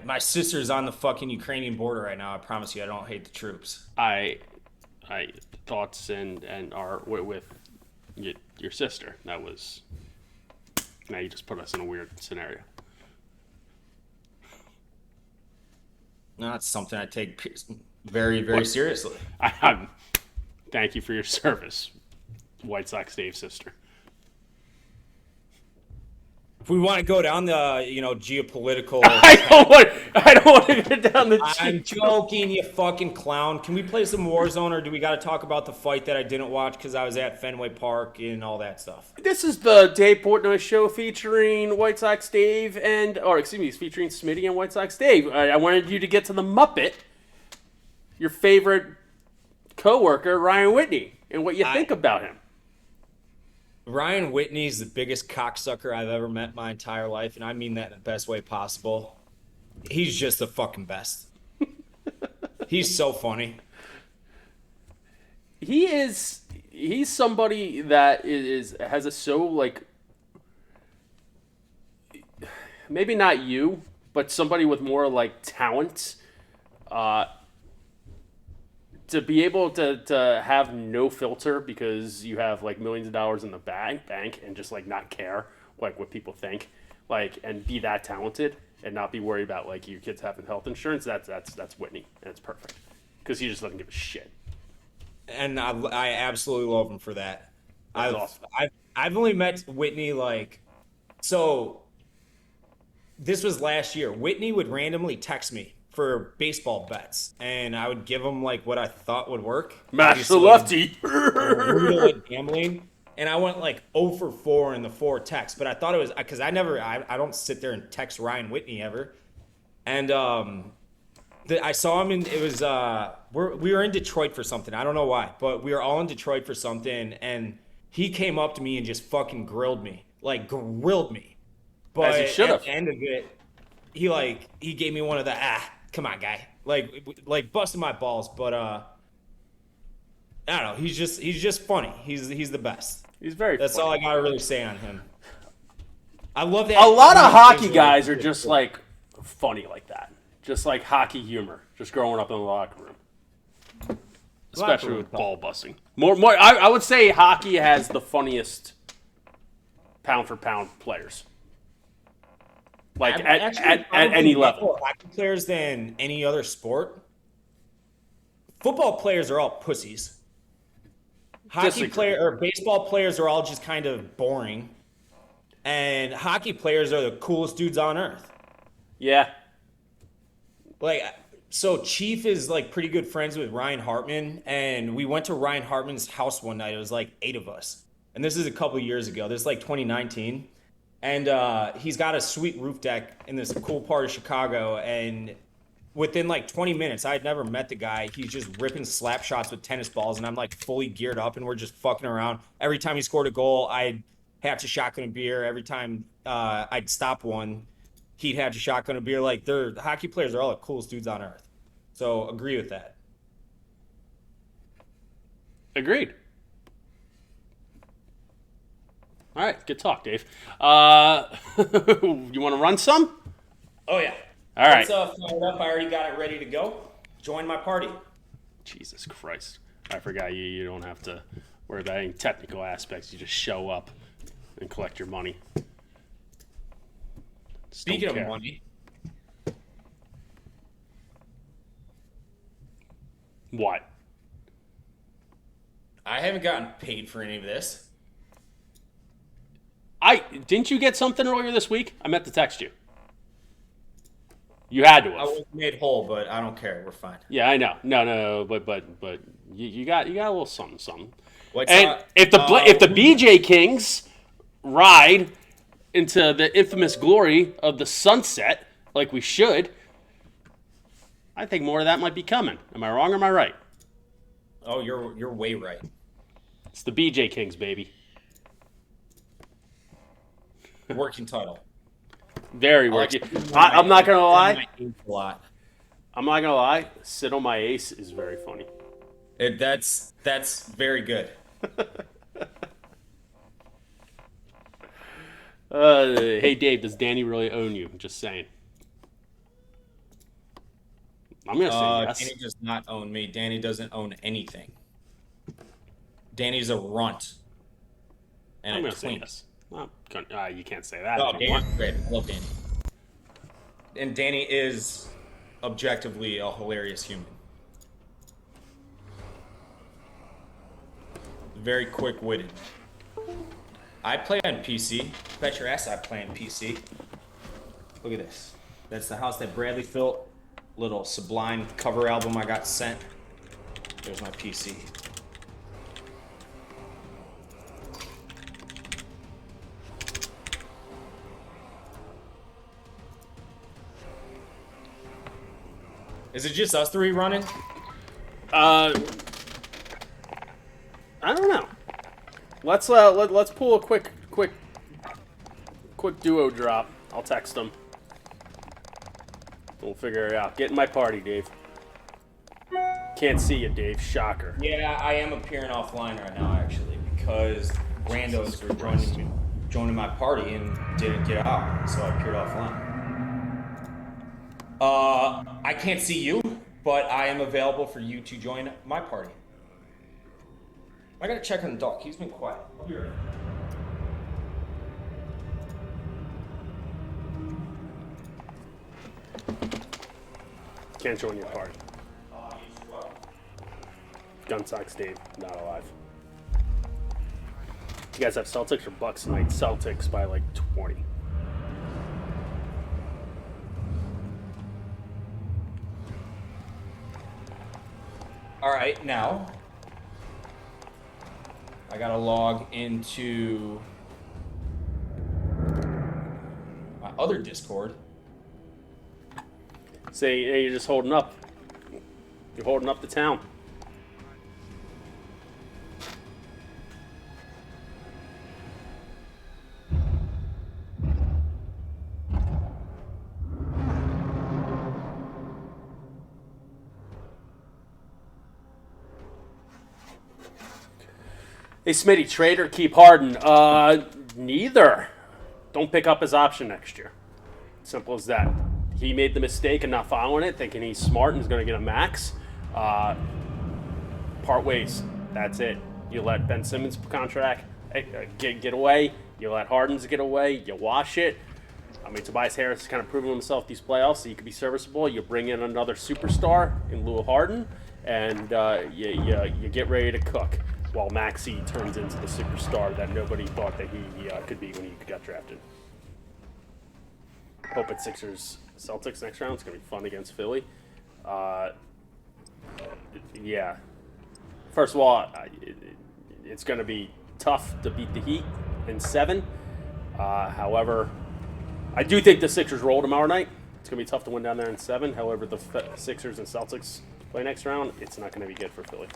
My sister's on the fucking Ukrainian border right now. I promise you, I don't hate the troops. I thoughts and are with your sister. That was. Now you just put us in a weird scenario. No, it's something I take very, very seriously. Thank you for your service, White Sox Dave's sister. If we want to go down the, geopolitical. I don't want to get down the. I'm joking, you fucking clown. Can we play some Warzone, or do we got to talk about the fight that I didn't watch because I was at Fenway Park and all that stuff? This is the Dave Portnoy show featuring White Sox Dave featuring Smitty and White Sox Dave. I wanted you to get to the Muppet, your favorite coworker, Ryan Whitney, and what you think about him. Ryan Whitney's the biggest cocksucker I've ever met my entire life, and I mean that in the best way possible. He's just the fucking best. He's so funny. He's somebody that has a maybe not you, but somebody with more like talent. To be able to have no filter because you have like millions of dollars in the bank and just like not care like what people think, like, and be that talented and not be worried about like your kids having health insurance. That's Whitney, and it's perfect because he just doesn't give a shit. And I absolutely love him for that. That's awesome. I've only met Whitney so this was last year. Whitney would randomly text me for baseball bets, and I would give him like what I thought would work. Mash the lefty. Brutal at gambling, and I went like 0 for 4 in the 4 texts. But I thought it was because I don't sit there and text Ryan Whitney ever. And I saw him, and it was we were in Detroit for something. I don't know why, but we were all in Detroit for something, and he came up to me and just fucking grilled me. But as he should have. At the end of it, he gave me one of the come on, guy, like busting my balls. But I don't know. He's just funny. He's the best. He's very. That's funny. all I gotta really say on him. I love that. A lot of hockey guys are just like funny like that. Just like hockey humor. Just growing up in the locker room, especially with ball busting. More. I would say hockey has the funniest pound for pound players. Like at any level. More hockey players than any other sport. Football players are all pussies. Baseball players are all just kind of boring. And hockey players are the coolest dudes on earth. Yeah. So Chief is like pretty good friends with Ryan Hartman, and we went to Ryan Hartman's house one night. It was like 8 of us. And this is a couple years ago. This is like 2019. And he's got a sweet roof deck in this cool part of Chicago. And within like 20 minutes, I had never met the guy. He's just ripping slap shots with tennis balls. And I'm like fully geared up, and we're just fucking around. Every time he scored a goal, I'd hatch a shotgun a beer. Every time I'd stop one, he'd hatch a shotgun a beer. Like, the hockey players are all the coolest dudes on earth. So agree with that. Agreed. All right, good talk, Dave. You want to run some? Oh, yeah. All right. Let's fire it up. I already got it ready to go. Join my party. Jesus Christ. I forgot you don't have to worry about any technical aspects. You just show up and collect your money. Speaking of money. What? I haven't gotten paid for any of this. Didn't you get something earlier this week? I meant to text you. You had to have. I was made whole, but I don't care. We're fine. Yeah, I know. No, but you got a little something. What's And up? if the BJ Kings ride into the infamous glory of the sunset like we should, I think more of that might be coming. Am I wrong or am I right? Oh, you're way right. It's the BJ Kings, baby. Working title. Very working. I'm not gonna lie. A lot. I'm not gonna lie. Sit on my ace is very funny. That's very good. Hey Dave, does Danny really own you? Just saying. I'm gonna say yes. Danny does not own me. Danny doesn't own anything. Danny's a runt. And I'm a gonna say twink. yes. Well, you can't say that. Oh, if you want. Danny's great. I love Danny. And Danny is objectively a hilarious human. Very quick-witted. I play on PC. Bet your ass I play on PC. Look at this. That's the house that Bradley built. Little Sublime cover album I got sent. There's my PC. Is it just us three running? I don't know. Let's pull a quick duo drop. I'll text him. We'll figure it out. Get in my party, Dave. Can't see you, Dave. Shocker. Yeah, I am appearing offline right now, actually, because randos were joining my party and didn't get out, so I appeared offline. I can't see you, but I am available for you to join my party. I gotta check on the dog. He's been quiet. I'll be right back. Can't join your party. Gun Sox Dave, not alive. You guys have Celtics or Bucks tonight? Celtics by like 20. All right, now I gotta log into my other Discord. Say, hey, you're just holding up. You're holding up the town. Hey, Smitty, trade or keep Harden? Neither. Don't pick up his option next year. Simple as that. He made the mistake of not following it, thinking he's smart and is going to get a max. Part ways. That's it. You let Ben Simmons' contract get away. You let Harden's get away. You wash it. I mean, Tobias Harris has kind of proven himself these playoffs, so you could be serviceable. You bring in another superstar in lieu of Harden, and you get ready to cook while Maxey turns into the superstar that nobody thought that he could be when he got drafted. Hope it's Sixers Celtics next round. It's going to be fun against Philly. Yeah. First of all, it's going to be tough to beat the Heat in 7. However, I do think the Sixers roll tomorrow night. It's going to be tough to win down there in 7. However, the Sixers and Celtics play next round. It's not going to be good for Philly.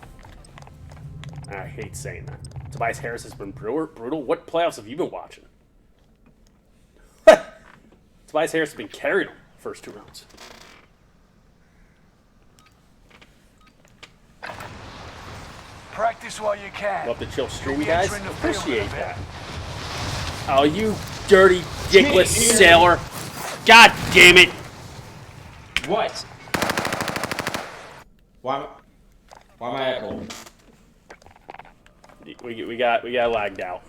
I hate saying that. Tobias Harris has been brutal. What playoffs have you been watching? Tobias Harris has been carrying them first 2 rounds. Practice while you can. Love the chill stream, You'll be guys. entering the field Appreciate in a bit. that. Oh, you dirty, dickless sailor. God damn it. What? Why am I echoing? We got lagged out.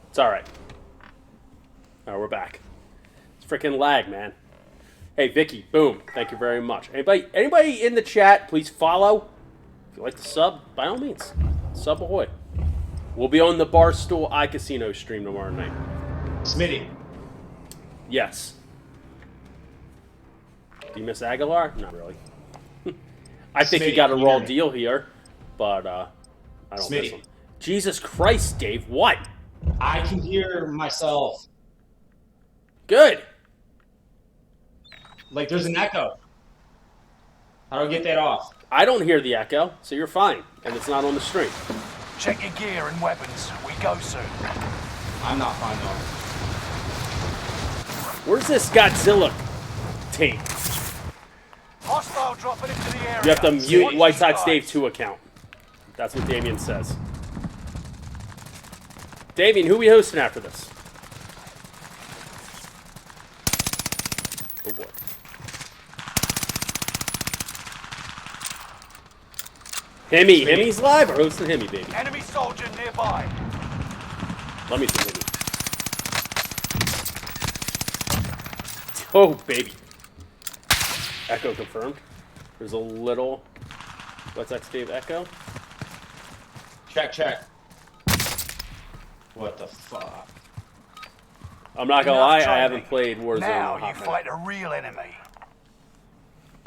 It's all right. All right, we're back. It's freaking lag, man. Hey, Vicky, boom. Thank you very much. Anybody in the chat, please follow. If you like to sub, by all means, sub ahoy. We'll be on the Barstool iCasino stream tomorrow night. Smitty. Yes. Do you miss Aguilar? Not really. I think he Smitty, got a can you raw hear me? deal here, but I don't miss Smitty. him. Jesus Christ, Dave, what? I can hear myself. Good. Like there's an echo. How do I get that off? I don't hear the echo, so you're fine, and it's not on the stream. Check your gear and weapons. We go soon. I'm not fine though. Where's this Godzilla tape? Hostile dropping into the area. You have to mute Watch White the Sox skies. Dave 2 account. That's what Damien says. Damien, who we hosting after this? Oh boy. Hemi's live or hosting Hemi, baby? Enemy soldier nearby. Let me see Hemi. Oh, baby. Echo confirmed. There's a little... What's that, Steve? Echo? Check. What the fuck? I'm not gonna Enough lie, I training. haven't played Warzone in a Now you hot minute. fight a real enemy.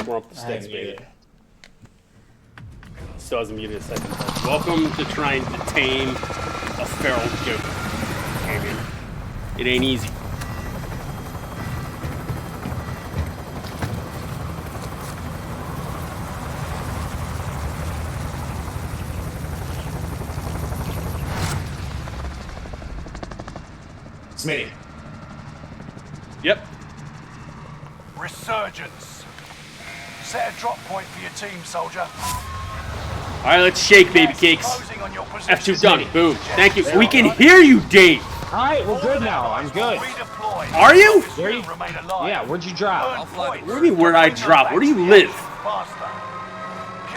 We're up the sticks, I need baby. it. Still hasn't muted a second. Welcome to trying to tame a feral goat. Damien. It ain't easy. Smitty. Yep. Resurgence. Set a drop point for your team, soldier. Alright, let's shake, baby Gas cakes. closing on your position. F2 done. Boom. Thank you. We can hear you, Dave. All right, we're good now. I'm good. Redeploy. Are you? Where you? Remain alive. Yeah, where'd you drop? Earn points. What do you mean, where'd I drop? Where do you Back to the live? action faster.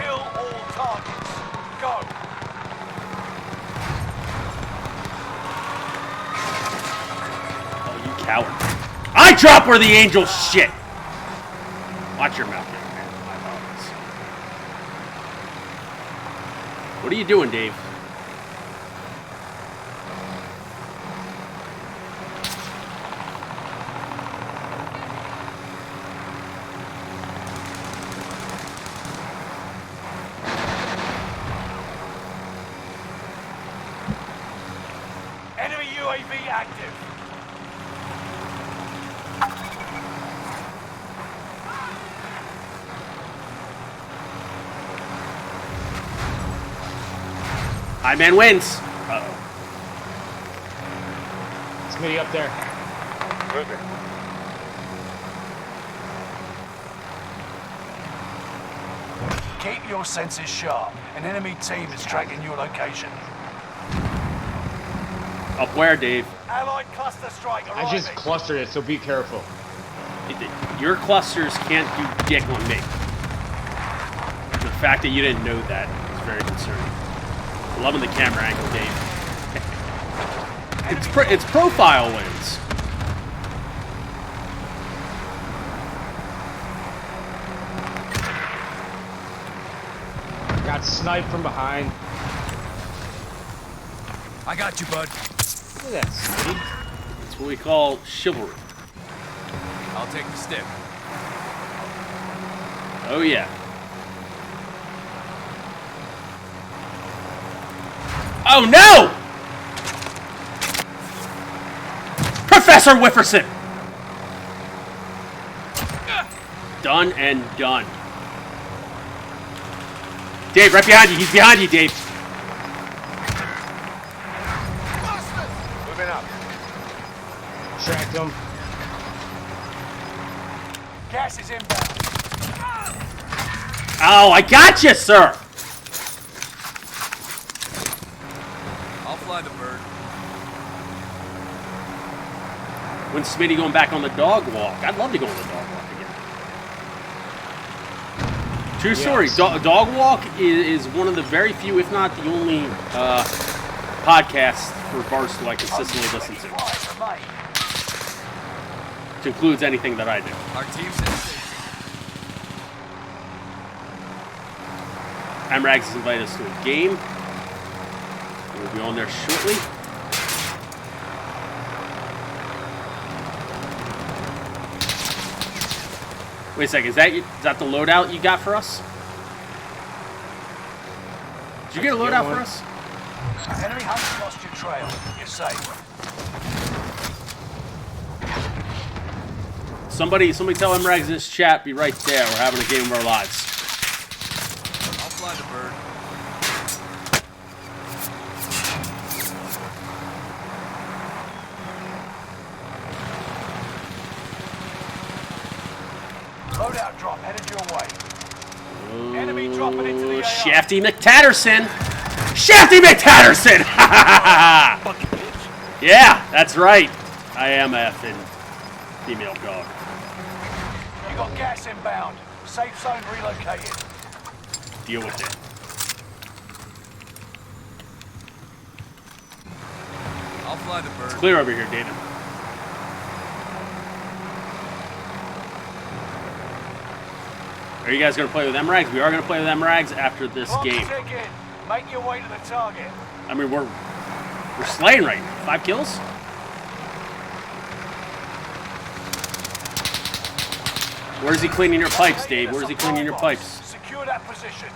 Kill all targets. Go. Oh, you coward. I drop where the angels shit. Watch your mouth, young man. My apologies. What are you doing, Dave? Enemy UAV active. High man wins. Uh-oh. Smitty up there. Keep your senses sharp. An enemy team is tracking your location. Up where, Dave? Allied cluster strike arriving. I just clustered it, so be careful. Your clusters can't do dick on me. The fact that you didn't know that is very concerning. Loving the camera angle, Dave. It's profile lens. Got sniped from behind. I got you, bud. Look at that, Smitty. That's what we call chivalry. I'll take the stick. Oh yeah. Oh no! Professor Whifferson! Done and done. Dave, right behind you. He's behind you, Dave. Moving up. Tracked him. Gas is inbound. Oh, I got you, sir. I'll fly the bird. When's Smitty going back on the dog walk? I'd love to go on the dog walk again. True story. Dog walk is one of the very few, if not the only, podcasts for Barstool I consistently listen to. Remain. Which includes anything that I do. Our team's in safety. Amrags has invited us to a game. We'll be on there shortly. Wait a second, is that the loadout you got for us? Did you get a loadout for us? Enemy hunter lost your trail. You're safe. Somebody tell Amrags in this chat, be right there. We're having a game of our lives. I'll fly the bird. Loadout drop headed your way. Enemy dropping into the AR. Shafty McTatterson! Shafty McTatterson! Yeah, that's right. I am a effing female dog. You got gas inbound. Safe zone relocated. Deal with it. I'll fly the bird. Clear over here, David. Are you guys going to play with MRAGs? We are going to play with MRAGs after this Clock game. ticking. Make your way to the target. I mean, we're slaying right now. 5 kills? Where's he cleaning your pipes, Dave? Where's he cleaning your pipes? Secure that position.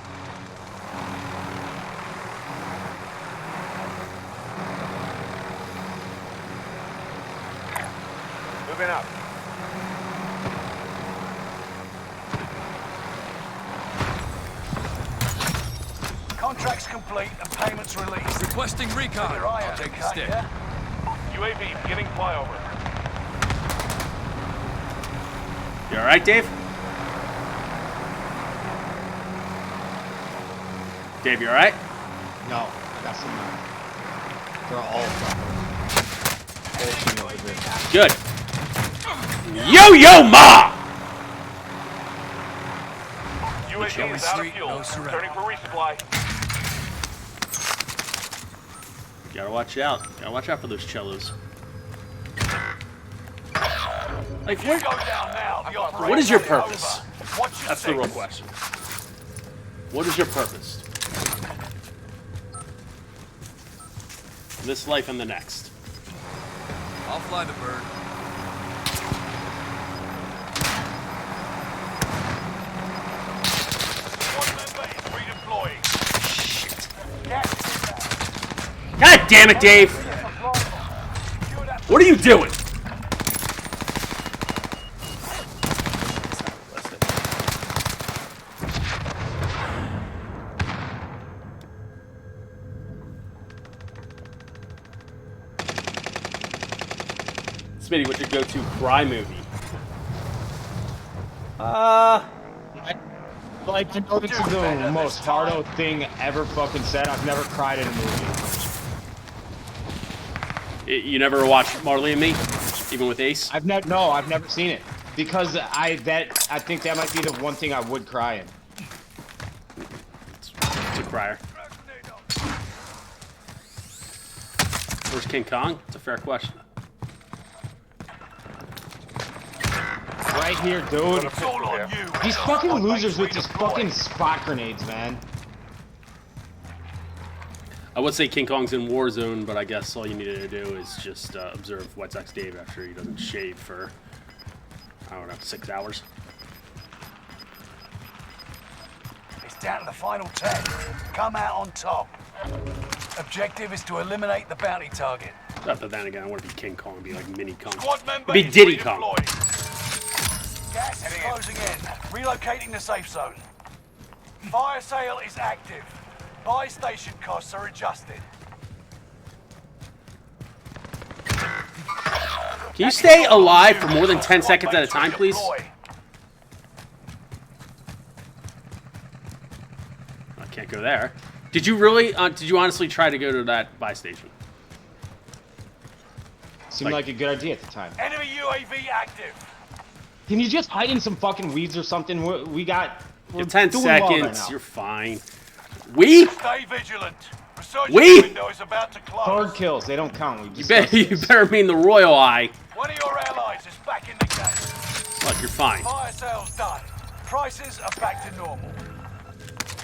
Moving up. Contracts complete and payments released. Requesting recon. Your eye I'll out, take the cut, stick. yeah? UAV beginning flyover. You all right, Dave? Dave, you all right? No, I got some. They're all fucking over there. Good. Yo, ma! UAV is out of Street, fuel. no surrender. Turning for resupply. Gotta watch out. Gotta watch out for those cellos. Like, You go down now. The operation what is your is purpose? over. Watch your That's the real six. question. What is your purpose? This life and the next. I'll fly the bird. One member is redeploying. Gas is inbound. God damn it, Dave! Secure that What are you doing? Smitty, what's your go-to cry movie? Like, I know this is the most hardo thing ever fucking said. I've never cried in a movie. You never watched Marley and Me, even with Ace? I've never seen it because I think that might be the one thing I would cry in. It's a crier. Where's King Kong? It's a fair question. Right here, dude. It's all on you. These fucking losers with these fucking spot grenades, man. I would say King Kong's in Warzone, but I guess all you needed to do is just observe White Sox Dave after he doesn't shave for, I don't know, 6 hours. It's down to the final 10. Come out on top. Objective is to eliminate the bounty target. But then again, I want to be King Kong and be like Mini Kong. Squad member Be is Diddy Kong. redeployed. Gas is closing in. Relocating the safe zone. Fire sale is active. Buy station costs are adjusted. Can you stay alive for more than 10 seconds at a time, please? I can't go there. Did you really, did you honestly try to go to that buy station? Seemed like a good idea at the time. Enemy UAV active. Can you just hide in some fucking weeds or something? We're 10 doing well right seconds, now. you're fine. We? Stay vigilant. Resurgence We? window is about to close. Third kills, they don't count. We You better mean the Royal Eye. One of your allies is back in the game. Look, you're fine. Fire sales done. Prices are back to normal.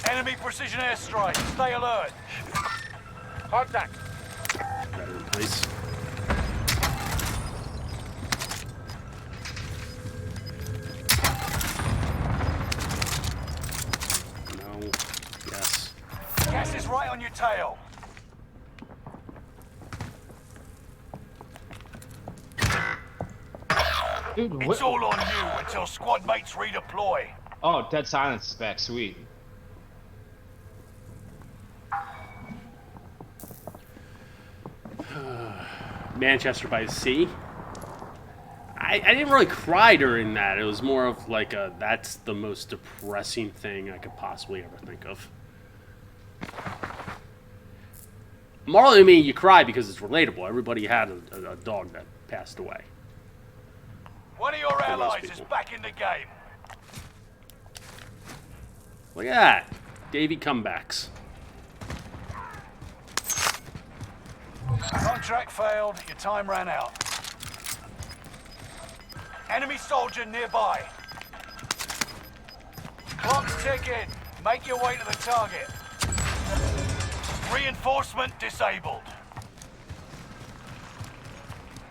Enemy precision airstrike. Stay alert. Contact. Better in place. No. Yes. Gas is right on your tail. Dude, It's what? all on you until squad mates redeploy. Oh, dead silence is back. Sweet. Manchester by the Sea. I didn't really cry during that. It was more of like a, that's the most depressing thing I could possibly ever think of. Marley and Me, you cry because it's relatable. Everybody had a dog that passed away. One of your those allies is people. back in the game. Look at that. Davey comebacks. Contract failed. Your time ran out. Enemy soldier nearby. Clock's ticking. Make your way to the target. Reinforcement disabled.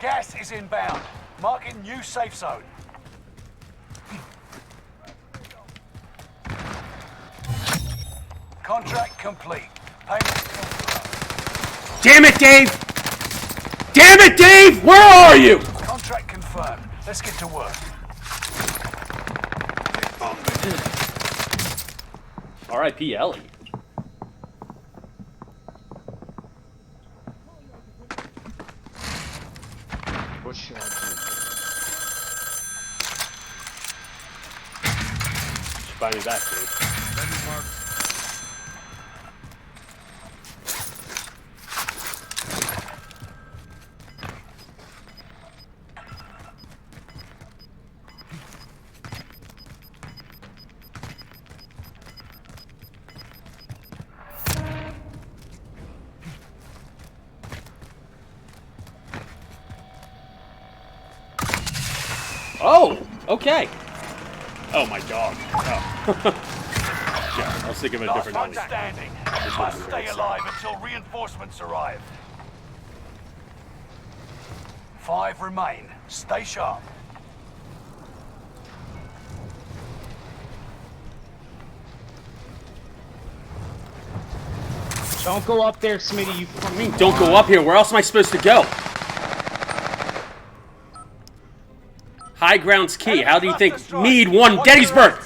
Gas is inbound. Marking new safe zone. Contract complete. Payment confirmed. Damn it, Dave! Damn it, Dave! Where are you? Contract confirmed. Let's get to work. R.I.P. Ellie. What should I do? Should buy me back, dude. Venue mark. Oh, okay. Oh, my dog. Oh. Yeah, I was thinking of a Last different one Ellie. standing. This Must one's stay very alive until reinforcements arrive. 5 remain. Stay sharp. Don't go up there, Smitty. You I mean, don't go up here. Where else am I supposed to go? High ground's key. How do you think? Need one Gettysburg.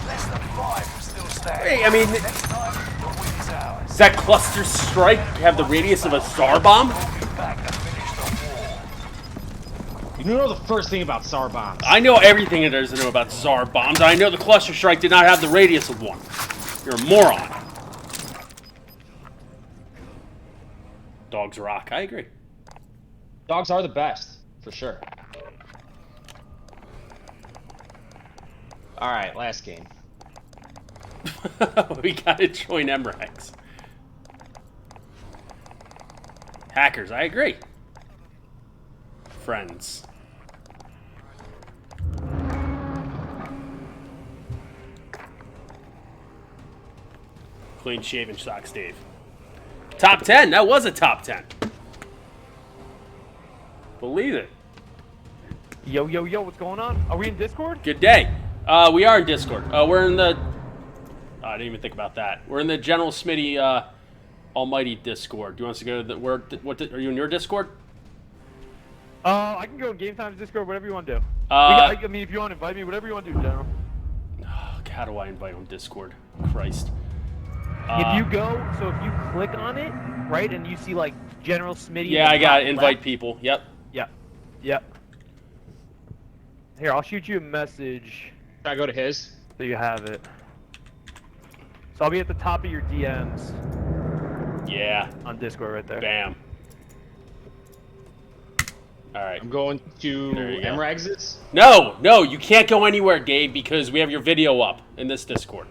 Less than 5 still standing. Hey, I mean, Next time, the win is ours. does that cluster strike have the radius of a SAR bomb? We'll be back to finish the war. You know the first thing about SAR bombs. I know everything there is to know about SAR bombs. I know the cluster strike did not have the radius of one. You're a moron. Dogs rock. I agree. Dogs are the best, for sure. All right, last game. We gotta join MREX. Hackers, I agree. Friends. Clean shaven socks, Dave. Top 10. That was a top 10. Believe it. Yo, yo, yo, what's going on? Are we in Discord? Good day. We are in Discord. We're in the... I didn't even think about that. We're in the General Smitty Almighty Discord. Do you want us to go to the... are you in your Discord? I can go in Game Times Discord, whatever you want to do. I I mean, if you want to invite me, whatever you want to do, General. how do I invite on Discord? Christ. If you go, so if you click on it, right, and you see, like, General Smitty... Yeah, I got it. Invite people. Yep. Yep. Yep. Here, I'll shoot you a message Should I go to his? so you have it. So I'll be at the top of your DMs Yeah. on Discord right there. Bam. All right. I'm going to There you go. MREX's. No, no, you can't go anywhere, Gabe, because we have your video up in this Discord.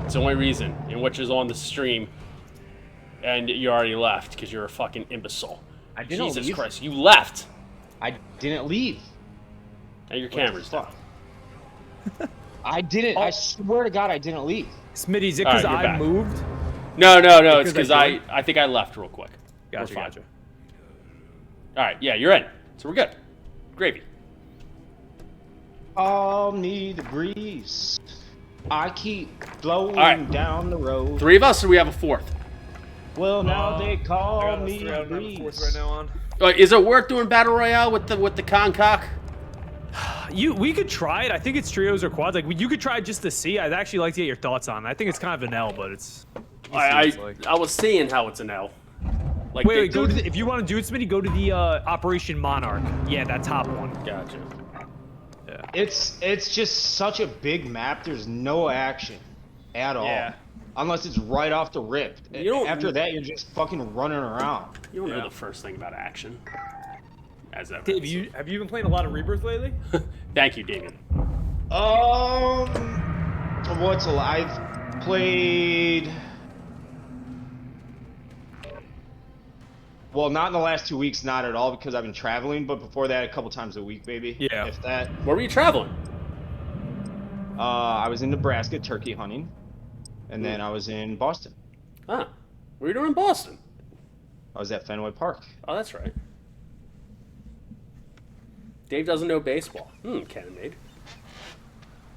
It's the only reason, in which is on the stream, and you already left because you're a fucking imbecile. I didn't Jesus leave. Christ, you left, I didn't leave. and your What the camera's down. fuck? I didn't. I swear to God, I didn't leave. Smitty, is it All right, because you're I back. moved? No, no, no, it's Because because I I think I left real quick. Gotcha, We're fine. gotcha. All right, yeah, you're in, so we're good. Gravy. All me the breeze. I keep blowing right. down the road. 3 of us, or we have a 4th? Well, now they I call got me three out of breeze. fourth right now on. Is it worth doing battle royale with the concock? We could try it. I think it's trios or quads. Like you could try it just to see. I'd actually like to get your thoughts on it. I think it's kind of an L, but it's. we'll see what it's like. I was seeing how it's an L. Like Wait, go to the, if you want to do it, Smitty, go to the Operation Monarch. Yeah, that top one. Gotcha. Yeah. It's just such a big map. There's no action at all. Yeah. Unless it's right off the rip. You don't- After that, you're just fucking running around. You don't Yeah. know the first thing about action. As ever. Dave, have you been playing a lot of Rebirth lately? Thank you, Damien. What's a I've played. Well, not in the last 2 weeks, not at all, because I've been traveling. But before that, a couple times a week, maybe. Yeah. If that. Where were you traveling? I was in Nebraska turkey hunting, and then I was in Boston. Ah, what were you doing in Boston? I was at Fenway Park. Oh, that's right. Dave doesn't know baseball. Cannon made.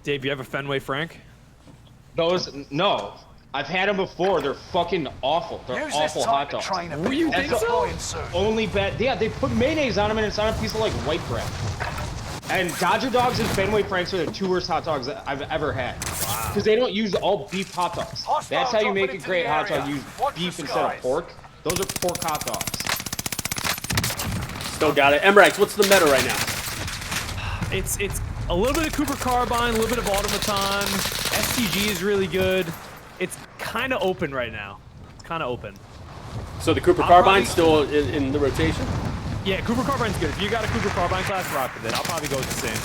Dave, you have a Fenway Frank? No. I've had them before. They're fucking awful. They're Use awful this hot time to dogs. train a What do you people think that's so? deploying soon. Only bad. Yeah, they put mayonnaise on them, and it's on a piece of like white bread. And Dodger dogs and Fenway Franks are the 2 worst hot dogs that I've ever had. Because they don't use all beef hot dogs. That's how you make a great hot dog. Use beef instead of pork. Those are pork hot dogs. Still got it. Emirates, what's the meta right now? It's a little bit of Cooper Carbine, a little bit of Automaton. STG is really good. It's kind of open right now. It's kind of open. So the Cooper Carbine's still in the rotation? Yeah, Cooper Carbine's good. If you got a Cooper Carbine class, rock with it. I'll probably go with the same.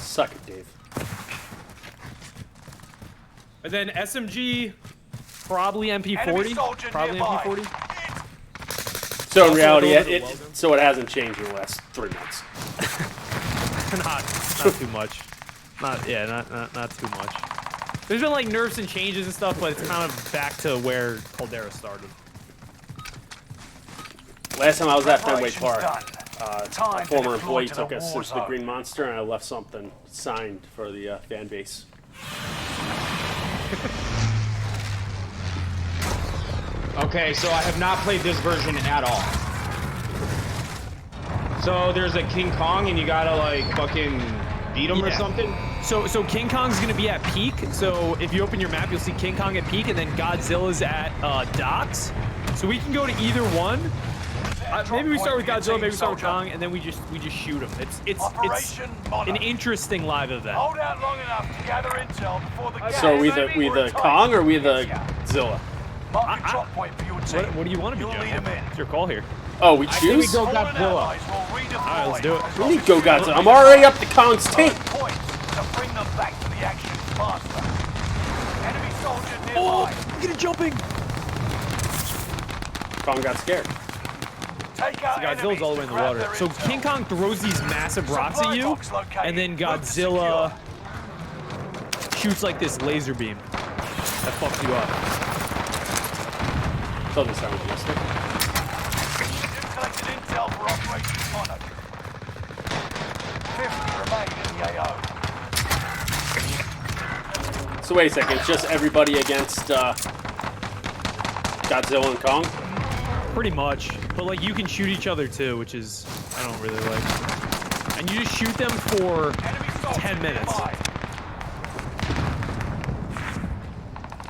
Suck it, Dave. And then SMG, probably MP40. Probably MP40. So in Also reality, a little bit of so it hasn't changed in the last 3 months. not too much. Not too much. There's been like nerfs and changes and stuff, but it's kind of back to where Caldera started. Last time I was at Fenway Park, Preparations a former employee took us into the Green Monster, and I left something signed for the fan base. Okay, so I have not played this version at all. So there's a King Kong, and you gotta like fucking beat him or something. So King Kong's gonna be at peak. So if you open your map, you'll see King Kong at peak, and then Godzilla's at docks. So we can go to either one. Maybe we start with Godzilla, maybe we start with Kong, and then we just shoot him. It's an interesting live event. Hold out long enough to gather intel before the So we the Kong or we the Zilla? Mark a drop point for your team. What do you want to be, You'll Joe? lead 'em in. It's your call here. Oh, we I think we choose? go Godzilla. Allies will All redeploy. right, let's do it. We need to go Godzilla. I'm already up to Kong's tape. Points to bring them back to the action faster. Enemy soldier Oh, nearby. get it jumping! Kong got scared. Take out Godzilla's enemies all the way in to the grab water. their So intel. King Kong throws these massive rocks at you, box located. and then Move to Godzilla secure. shoots like this laser beam that fucks you up. Doesn't sound realistic. You've collected intel for Operation Monarch. 50 remain in the AO. So wait a second, it's just everybody against Godzilla and Kong? Pretty much. But like you can shoot each other too, which is I don't really like. And you just shoot them for Enemy soldier 10 minutes. nearby.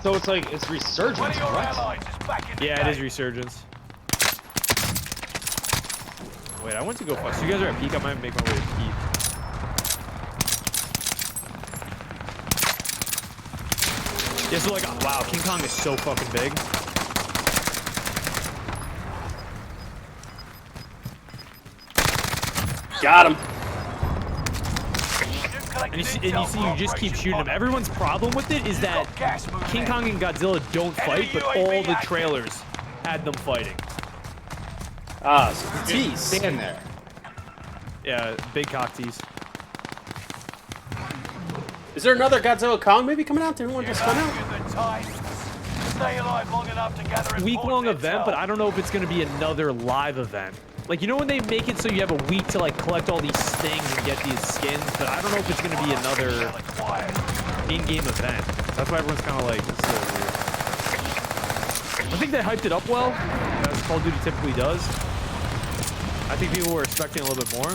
So it's like it's One resurgence. of your What? allies is back in the Yeah, it game. is Resurgence. Wait, I want to go first. You guys are at peak. I might make my way to peak. Yeah, so like, wow, King Kong is so fucking big. Got him. You've collected And you see, intel for you just keep Operation shooting them. Monarch. Everyone's problem with it is that Got gas moving King in. Kong and Godzilla don't fight, but UAV all the active. trailers had them fighting. Ah, so the tease. Stand there. Yeah, big cock tease. Is there another Godzilla Kong movie coming out? Did anyone just come out? Back in the times. Stay alive long enough to gather Week-long important event, intel. but I don't know if it's going to be another live event. Like, you know when they make it so you have a week to, like, collect all these things and get these skins? But I don't know if it's going to be another in-game event. That's why everyone's kind of like, this is so weird. I think they hyped it up well, as Call of Duty typically does. I think people were expecting a little bit more.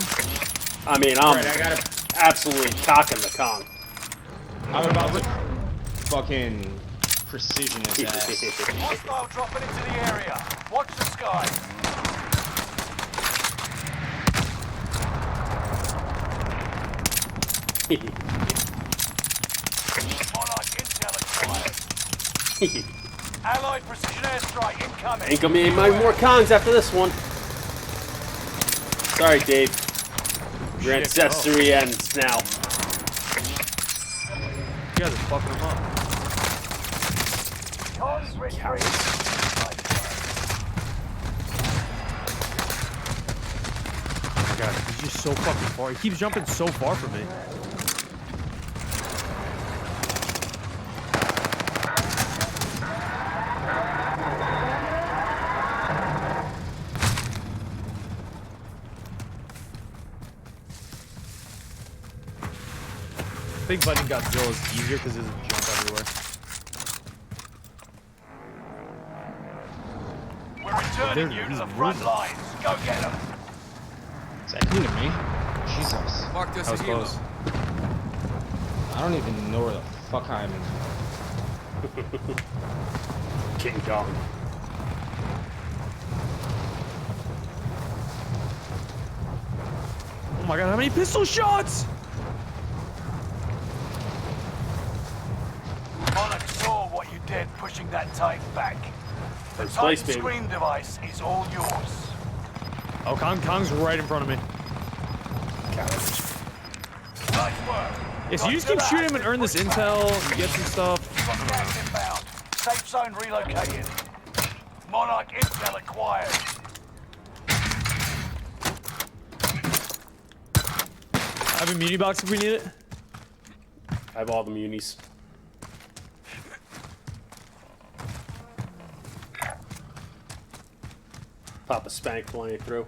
I mean, I'm Right, I gotta. absolutely cocking the Kong. I'm about to fucking precision his ass. Hostile dropping into the area. Watch the sky. Monarch intel acquired. Allied precision airstrike incoming. Ain't gonna be any more Kongs after this one. Sorry, Dave. Your ancestry ends now. You guys are fucking them up. Cons retreat. my god, he's just so fucking far. He keeps jumping so far from me. I think fighting Godzilla is easier because it doesn't jump everywhere. We're returning you to the front lines. Go get them. Is that coming to me? Jesus. Mark this That was a helo. close. I don't even know where the fuck I'm in. King Kong. Oh my god, how many pistol shots? Monarch saw what you did pushing that tank back. The First place, Titan baby. screen device is all yours. Oh, Kong's right in front of me. Nice work. Yeah, so you just keep shooting him and earn this intel, and get some stuff. Got gas inbound. Safe zone relocated. Monarch intel acquired. I have a muni box if we need it. I have all the munis. Pop a spank flying through.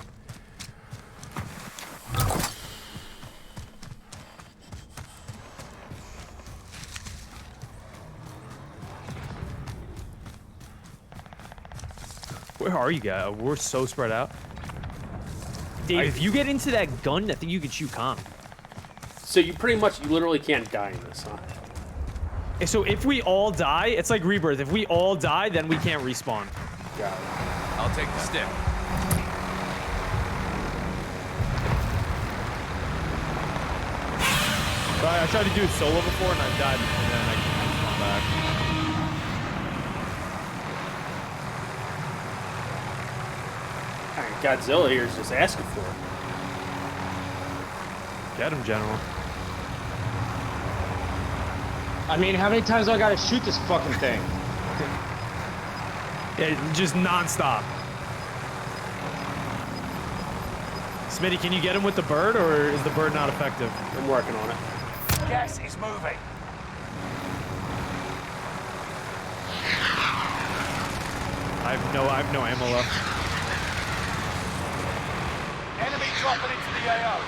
Where are you guys? We're so spread out. Dave, if you get into that gun, I think you can shoot Kong. So you pretty much, you literally can't die in this, huh? So if we all die, it's like Rebirth. If we all die, then we can't respawn. Got it. I'll take the stick. I tried to do it solo before and I died, and then I can't respawn back. Godzilla here is just asking for it. Get him, General. I mean, how many times do I gotta shoot this fucking thing? Yeah, just non-stop. Smitty, can you get him with the bird, or is the bird not effective? I'm working on it. Gas is moving. I have no ammo left. Enemy dropping into the AO.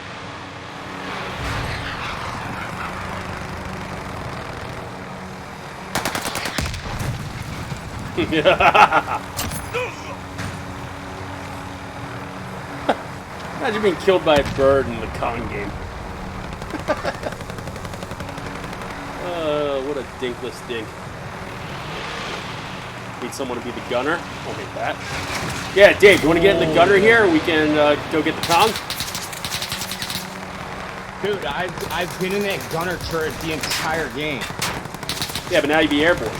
Imagine being killed by a bird in the Kong game. What a dinkless dink. Need someone to be the gunner. I'll make that. Yeah, Dave, you want to get in the gunner here? We can go get the Kong. Dude, I've been in that gunner turret the entire game. Yeah, but now you'd be airborne.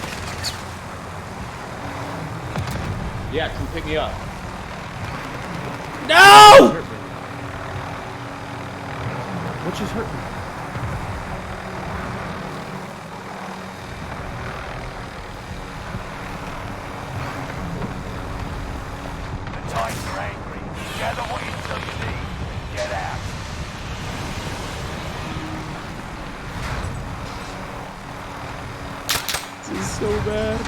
Yeah, come pick me up. No! What just hurt me? The Titans are angry. Gather what intel you need. Get out. This is so bad.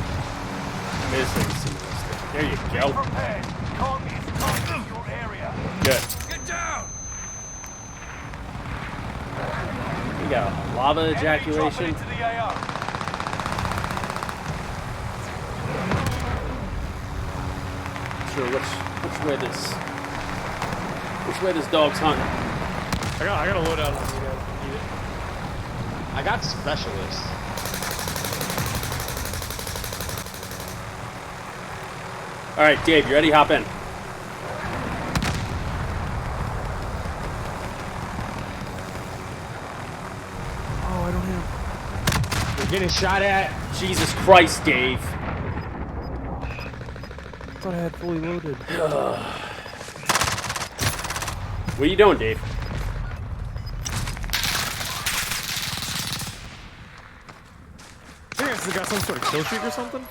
This is simplistic. There you go. Prepared. Kong is targeting your area. Good. Get down! We got a lava Enemy dropping ejaculation. into the AO. Sure, which way this dog's hunting. I gotta load out on you guys. Need it. I got specialists. All right, Dave, you ready? Hop in. Oh, I don't have. We're getting shot at. Jesus Christ, Dave. I thought I had fully loaded. What are you doing, Dave? I think I got some sort of kill streak or something.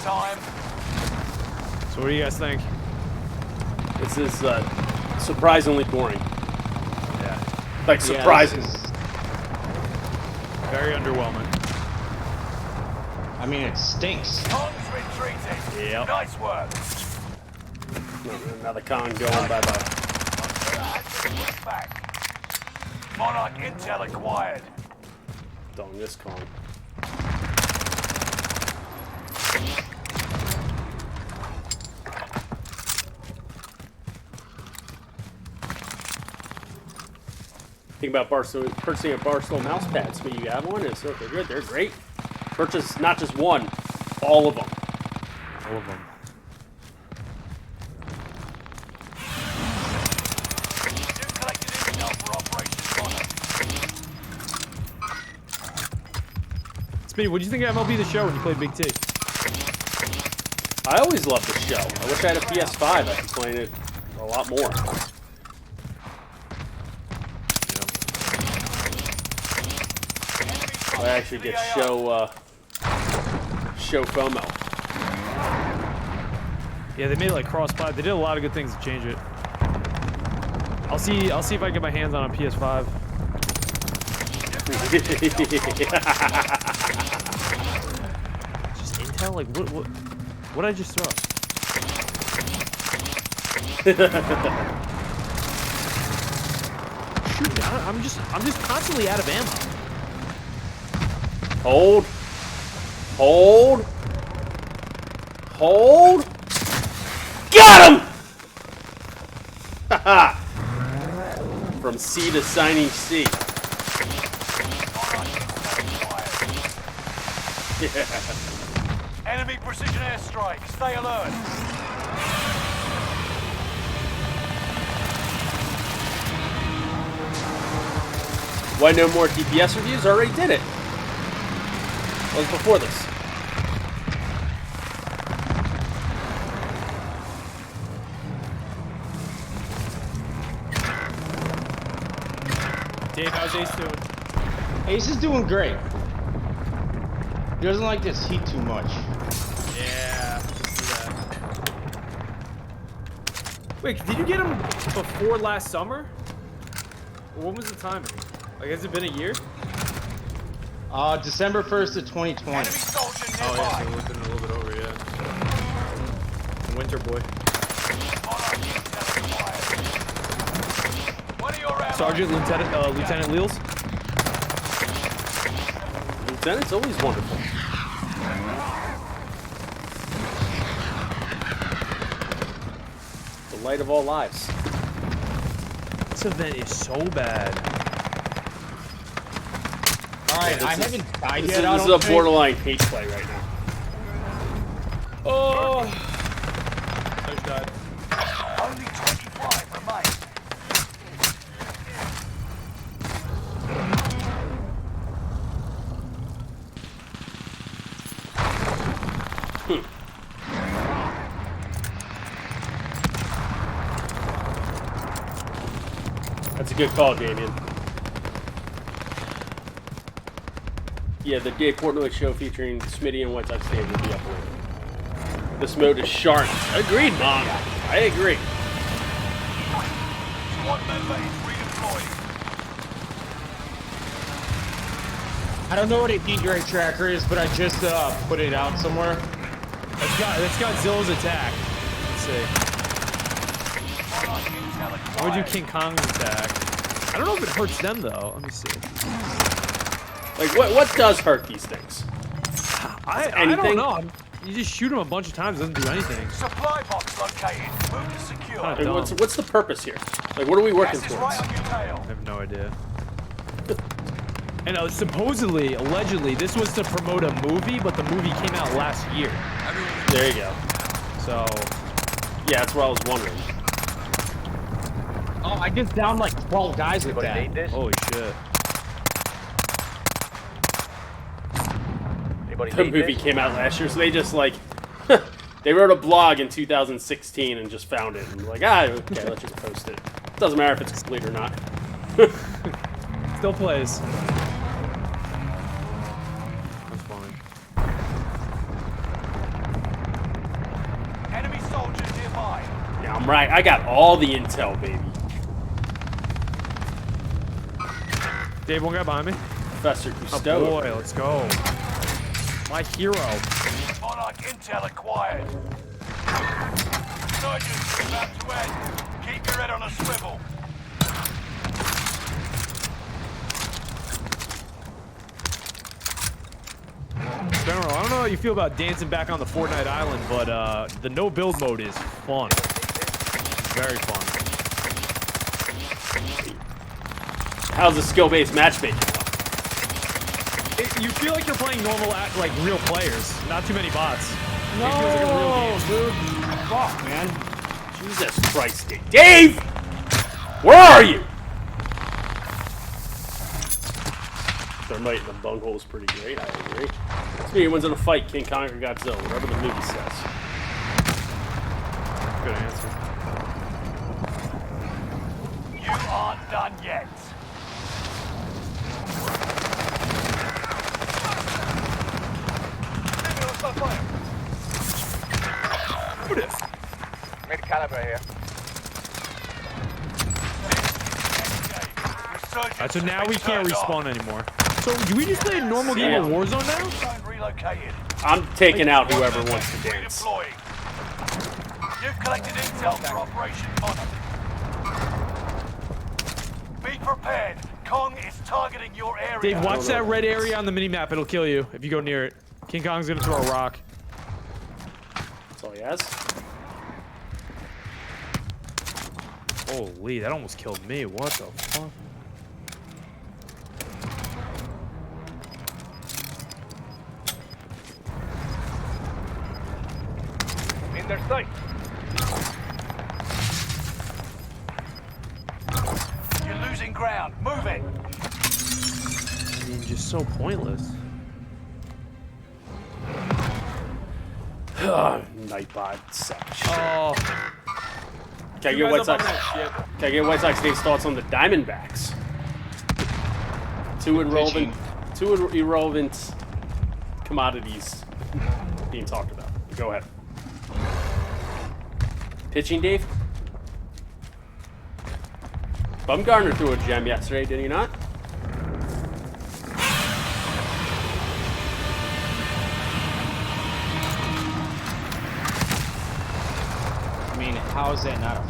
time. So what do you guys think? This is surprisingly boring. Yeah. Like, surprising. Very underwhelming. I mean, it stinks. Kong's retreating. Yep. Nice work. Another con going bye-bye. Back. Monarch intel acquired. Dong this con. Think about purchasing a Barstool mouse pad. So you have one? It's okay, good. They're great. Purchase not just one, all of them. All of them. Smitty, what do you think of MLB The Show when you played Big T? I always loved the show. I wish I had a PS5. I could play it a lot more. I actually get show FOMO. Yeah, they made it like cross-pod. They did a lot of good things to change it. I'll see if I can get my hands on a PS5. Just intel? Like what did I just throw? Shoot, I'm just constantly out of ammo. Hold. Hold. Hold. Got him! Haha. From C to signing C. Yeah. Enemy precision airstrike. Stay alert. Why no more DPS reviews? I already did it. What was before this? Dave, how's Ace doing? Ace is doing great. He doesn't like this heat too much. Yeah, that. Wait, did you get him before last summer? Or when was the timing? Like, has it been a year? December 1st of 2020. Oh yeah, so it's been a little bit over, yeah. Winter boy. Sergeant, Lieutenant Leals? Lieutenant's always wonderful. The light of all lives. This event is so bad. Alright, I haven't died yet. This is a borderline hate play right now. Oh! I just died. Only 25 remain. That's a good call, Damien. Yeah, the Dave Portnoy show featuring Smitty and White Sox Dave will be up later. This mode is sharp. Agreed, Mom. I agree. Squad member is redeployed. I don't know what a heat rate tracker is, but I just put it out somewhere. That's got Zilla's attack. Let's see. I'm gonna do King Kong's attack. I don't know if it hurts them though. Let me see. Like, what does hurt these things? I don't know. You just shoot them a bunch of times, it doesn't do anything. Supply box located. Move to secure. Like, what's the purpose here? Like, what are we working Gas is towards? right on your tail. I have no idea. And supposedly, allegedly, this was to promote a movie, but the movie came out last year. There you go. So, yeah, that's what I was wondering. Oh, I just downed like 12 guys with that. Holy shit. The movie came out last year, so they just like they wrote a blog in 2016 and just found it and were like, okay, let's just post it. Doesn't matter if it's complete or not. Still plays. That's fine. I'm right. I got all the intel, baby. Dave, one guy behind me. Professor Cousteau. Oh boy, let's go. My hero. Monarch intel acquired. Insurgents about to end. Keep your head on a swivel. General, I don't know how you feel about dancing back on the Fortnite island, but the no build mode is fun. Very fun. How's the skill-based matchmaking? You feel like you're playing normal, like real players, not too many bots. No, it feels like a real game. dude. Fuck, man. Jesus Christ, Dave! Where are you? Thermite in the bunghole is pretty great, I agree. Smitty wins in a fight, King Kong or Godzilla, whatever the movie says. Good answer. You aren't done yet. Who this? Mid caliber here. Alright, so now we can't respawn anymore. So do we just play a normal game of Warzone now? Relocated. I'm taking out whoever wants to dance. Redeploying. You've collected intel for Operation Monarch. Be prepared. Kong is targeting your area. Dave, watch that red area on the minimap. It'll kill you if you go near it. King Kong's gonna throw a rock. That's all he has. Holy, that almost killed me. What the fuck? In their sight. You're losing ground. Move it. I mean, just so pointless. Nightbot section. Oh. Can I get White Sox? Can I get White Sox Dave's thoughts on the Diamondbacks? Two irrelevant commodities being talked about. Go ahead. Pitching, Dave? Bumgarner threw a gem yesterday, did he not? I mean, how is that not a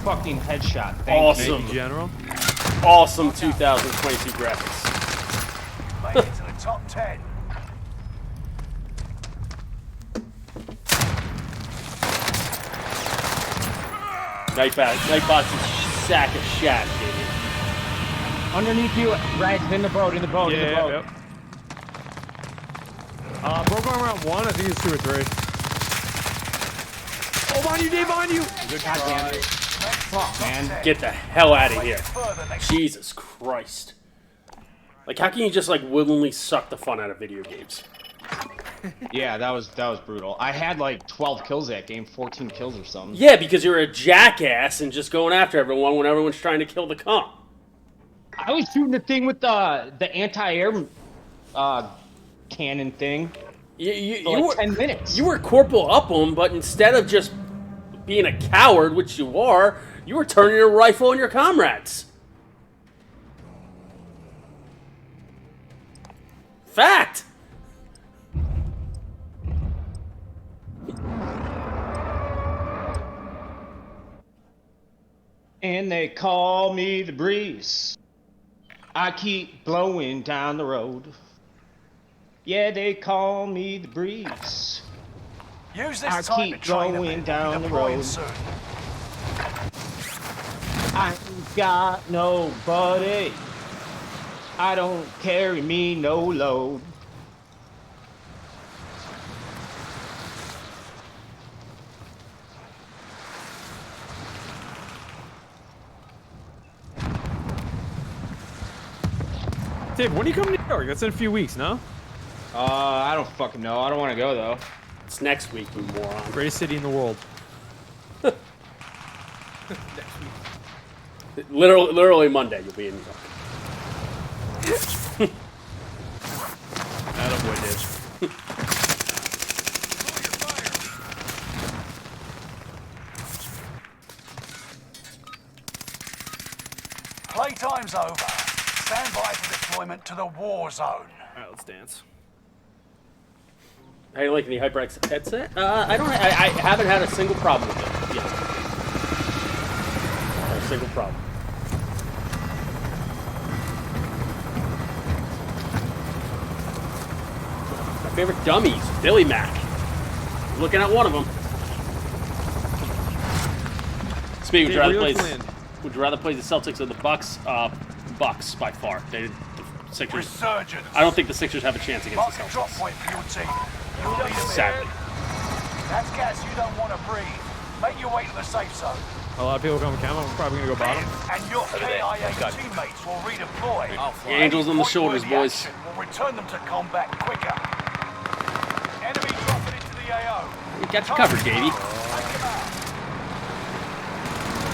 fucking headshot? Awesome. Thank you, General. Awesome 2022 graphics. Make it to the top 10. Nightbot's a sack of shat, baby. Underneath you, Red, in the boat, in the boat, in the boat. Yep. Broke arm round 1, I think it's 2 or 3. Oh, on you, Dave, on you! Good goddamn it. Fuck, man. Get the hell out of here. Jesus Christ. Like, how can you just, like, willingly suck the fun out of video games? Yeah, that was brutal. I had like 12 kills that game, 14 kills or something. Yeah, because you're a jackass and just going after everyone when everyone's trying to kill the comp. I was shooting the thing with the anti-air cannon thing for like 10 minutes. You were Corporal Upham, but instead of just being a coward, which you are, you were turning your rifle on your comrades. Fact! And they call me the breeze. I keep blowing down the road. Yeah, they call me the breeze. Use this I time keep to train going down the deploying road. soon. I ain't got nobody. I don't carry me no load. Dave, when are you coming to New York? That's in a few weeks, no? I don't fucking know. I don't want to go though. It's next week, you moron. Greatest city in the world. Literally Monday, you'll be in New York. Attaboy, Dave. Playtime's over. Stand by for deployment to the war zone. Alright, let's dance. How you liking the HyperX headset? I haven't had a single problem with it yet. Not a single problem. My favorite dummies, Billy Mac. Looking at one of them. Smitty, would you rather play the Celtics or the Bucks? Bucks by far. The Sixers. Resurgence. I don't think the Sixers have a chance against the Drop Celtics. point for your team. You'll need a Sadly. That's gas you don't want to breathe. Make your way to the safe zone. A lot of people come cam. I'm probably gonna go bottom. And your KIA teammates will redeploy. The Angels on the shoulders, boys. Action will return them to combat quicker. Enemy dropping into the AO. We got you covered, Davey.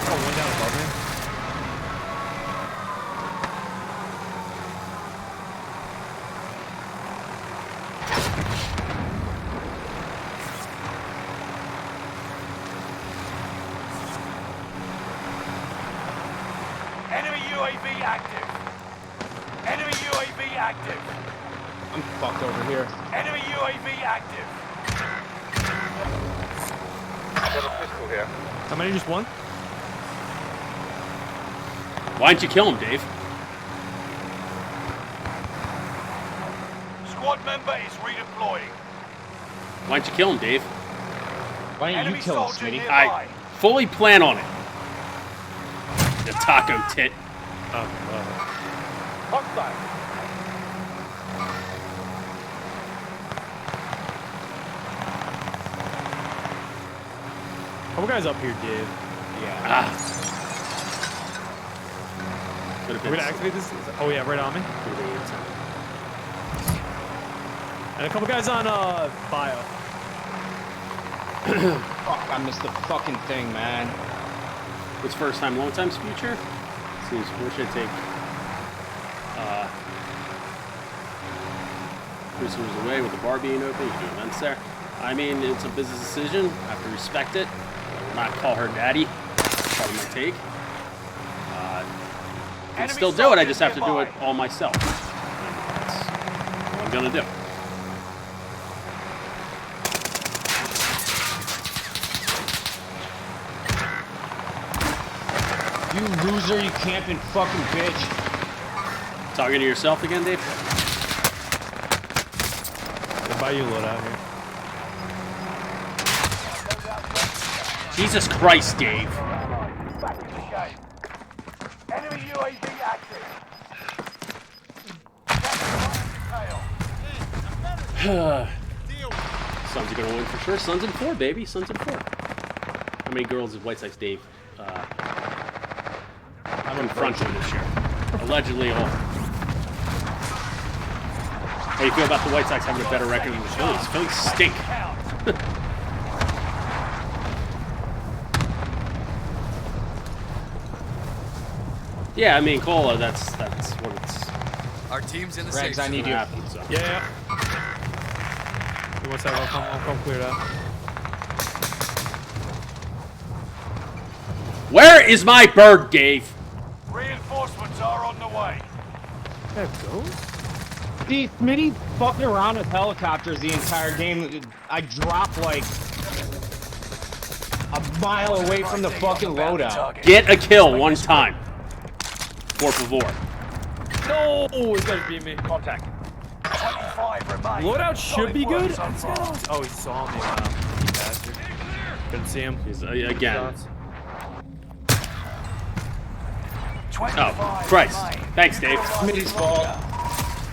Oh, one down above me. Enemy UAV active. Enemy UAV active. I'm fucked over here. Enemy UAV active. How many? Just one? Why didn't you kill him, Dave? Squad member is redeploying. Why didn't you kill him, Dave? Why didn't Enemy you kill him, soldier Smitty? nearby. I fully plan on it. The taco tit. Oh, Hostile. couple guys up here, Dave. Yeah. Could've Are been we gonna activate this? Oh yeah, right on me. And a couple guys on bio. Fuck, I missed the fucking thing, man. What's first time, long time's future? Seems where should I take? Prisoners away with the bar being open. You can do events there. I mean, it's a business decision. I have to respect it. I will not call her daddy. That's part of my take. I can still do it. I just have to do it all myself. That's what I'm gonna do. You loser, you camping fucking bitch. Talking to yourself again, Dave? I'll buy you a load out here. Jesus Christ, Dave. Back in the game. Enemy UAV active. Suns are gonna win for sure. Suns in 4, baby. Suns in 4. How many girls did White Sox Dave confronted this year? Allegedly all. How do you feel about the White Sox having a better record than the Phillies? Phillies stink. Yeah, I mean, Cola, that's what it's. Our team's in the Regs, safe I need you. Happens, so. Yeah. Give me 1 second. I'll come clear it out. Where is my bird, Dave? Reinforcements are on the way. There it goes. See, Smitty fucking around with helicopters the entire game. I dropped like a mile away from the fucking loadout. Get a kill one time. Por favor. No, this guy's beat me. Contact. 25 remain. Loadout should be Solid work good. so far. Oh, he saw me. Wow. You bastard. Couldn't see him. He's, again. Shots. 25 Oh, Christ. remain. Thanks, Dave. Smitty's fault.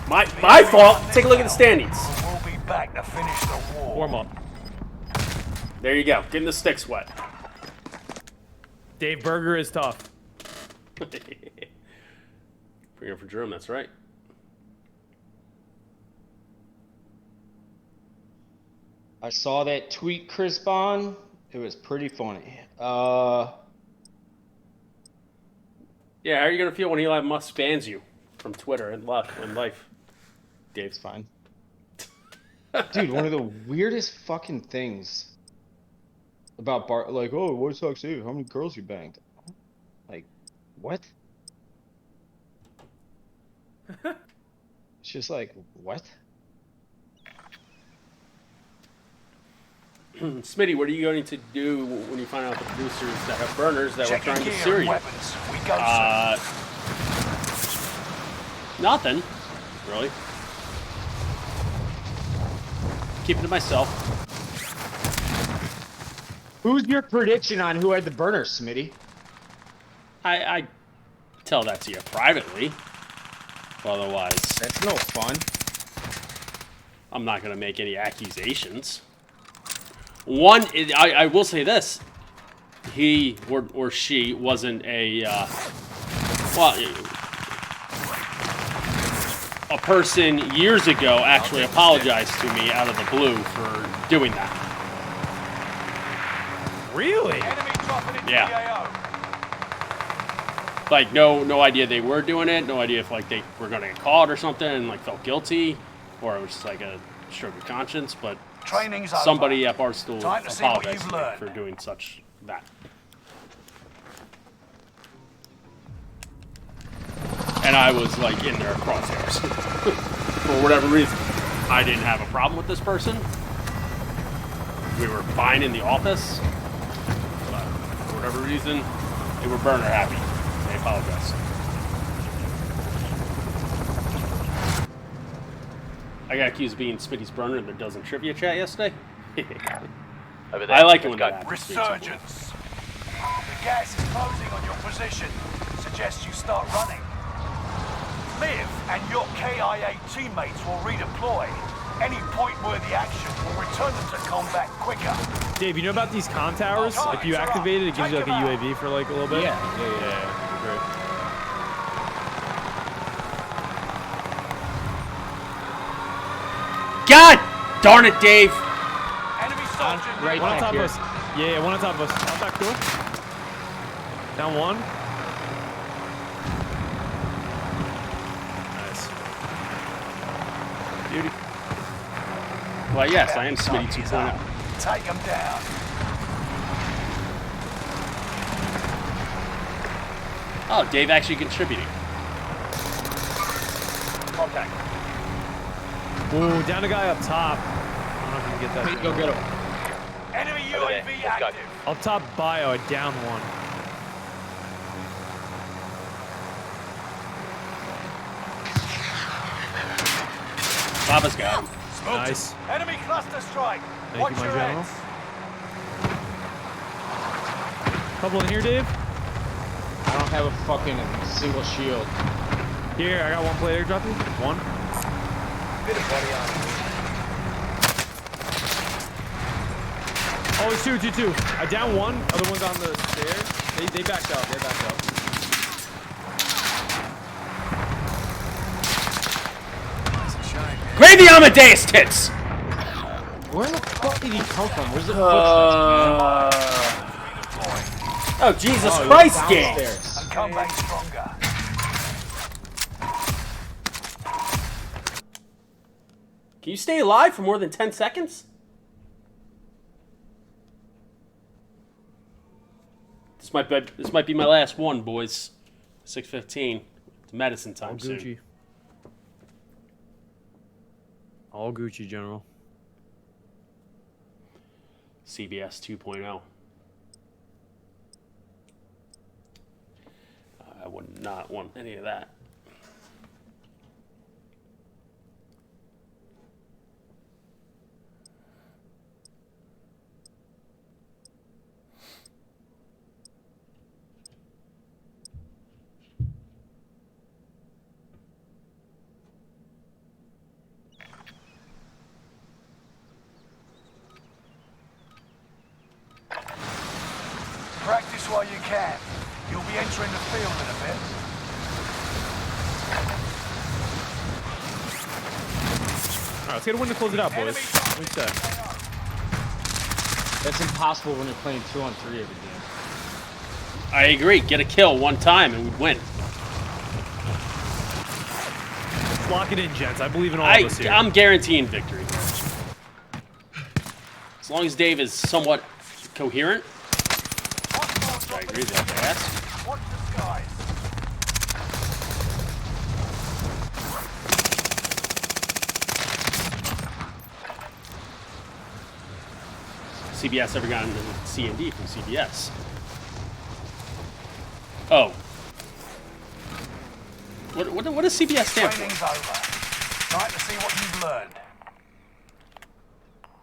My fault. Take a look at the standings. We'll be back to finish the war. Warm up. There you go. Getting the sticks wet. Dave Berger is tough. Bring it for Jerome, that's right. I saw that tweet, Chris Bond. It was pretty funny. Yeah, how are you going to feel when Elon Musk bans you from Twitter and life? Dave's fine. Dude, one of the weirdest fucking things about Bart, like, oh, White Sox, how many girls you banged? Like, what? It's just like, what? Smitty, what are you going to do when you find out the producers that have burners that Check were your trying to gear sue and you? weapons. We go Nothing, really. Keeping to myself. Who's your prediction on who had the burner, Smitty? I tell that to you privately. Otherwise, that's no fun. I'm not going to make any accusations. One, I will say this. He or she wasn't a, a person years ago actually apologized to me out of the blue for doing that. Really? Yeah. Like, no idea they were doing it. No idea if, like, they were going to get caught or something and, like, felt guilty. Or it was just, like, a stroke of conscience. But Training's somebody over. at Barstool Time to see what apologized you've to me learned. for doing such that. And I was, like, in their crosshairs. For whatever reason. I didn't have a problem with this person. We were fine in the office. But for whatever reason, they were burner happy. They apologized. I got accused of being Smitty's burner in the Dozen Trivia chat yesterday. I like it when that happens. Resurgence. The gas is closing on your position. Suggest you start running. Liv and your KIA teammates will redeploy. Any point-worthy action will return them to combat quicker. Dave, you know about these con towers? If you activate it, it gives you like a UAV for like a little bit. Yeah. Great. God darn it, Dave! Enemy soldier Right One on back top here. of us. Yeah, one on top of us. Out back door. Down one. Nice. Beauty. Well, yes, I am Smitty 2.0. Take them down. Oh, Dave actually contributing. Contact. Ooh, down a guy up top. I don't know if you can get that. Go get him. Enemy UAV active. Up top bio, I down one. Papa's got him. Nice. Enemy cluster strike. Thank Watch you, my your general. heads. Couple in here, Dave. I don't have a fucking single shield. Here, I got one player drop you. One. Bit of body armor. Oh, it's two. I down one. Other one's on the stairs. They backed up. Gravy Amadeus tits! Where the fuck did he come from? Where's the Oh, Jesus Christ, game! downstairs? And come back stronger. Can you stay alive for more than 10 seconds? This might be my last one, boys. 6:15. It's medicine time All soon. Gucci. All Gucci, General. CBS 2.0. I would not want any of that. Practice while you can. You'll be entering the field in a bit. All right, let's get a win to close it out, boys. What do you say? That's impossible when you're playing 2-on-3 every game. I agree. Get a kill one time and we'd win. Let's lock it in, gents. I believe in all of us here. I'm guaranteeing victory. As long as Dave is somewhat coherent. I agree with that. Watch the skies. CBS ever gotten the C&D from CBS? Oh. What does CBS stand for? Training's over. Time to see what you've learned.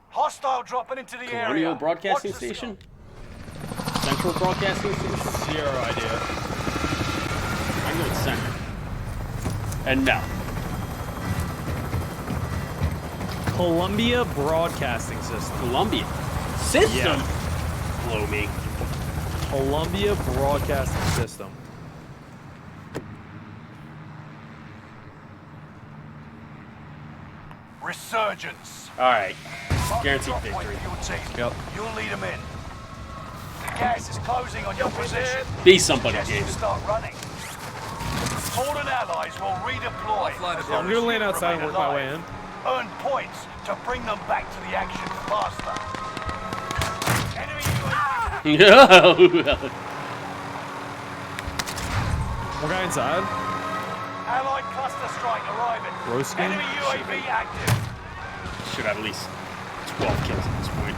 Hostile dropping into the area. Colonial Broadcasting Station? Central Broadcasting Station? Zero idea. I'm going Center. And no. Columbia Broadcasting System. Columbia. System? Yeah. Blow me. Columbia Broadcasting System. Resurgence. Alright. Mark the Guaranteed drop point victory. for your team. Yep. You'll lead them in. The gas is closing on your position. Be somebody, Suggest you David. start running. Fallen allies will redeploy. Fly the as bird. long I'm gonna as land you outside and remain work my alive. way in. Earn points to bring them back to the action faster. Enemy UAV. No. One guy inside. Allied cluster strike arriving. Roasting. Enemy UAV active. Should have at least 12 kills at this point.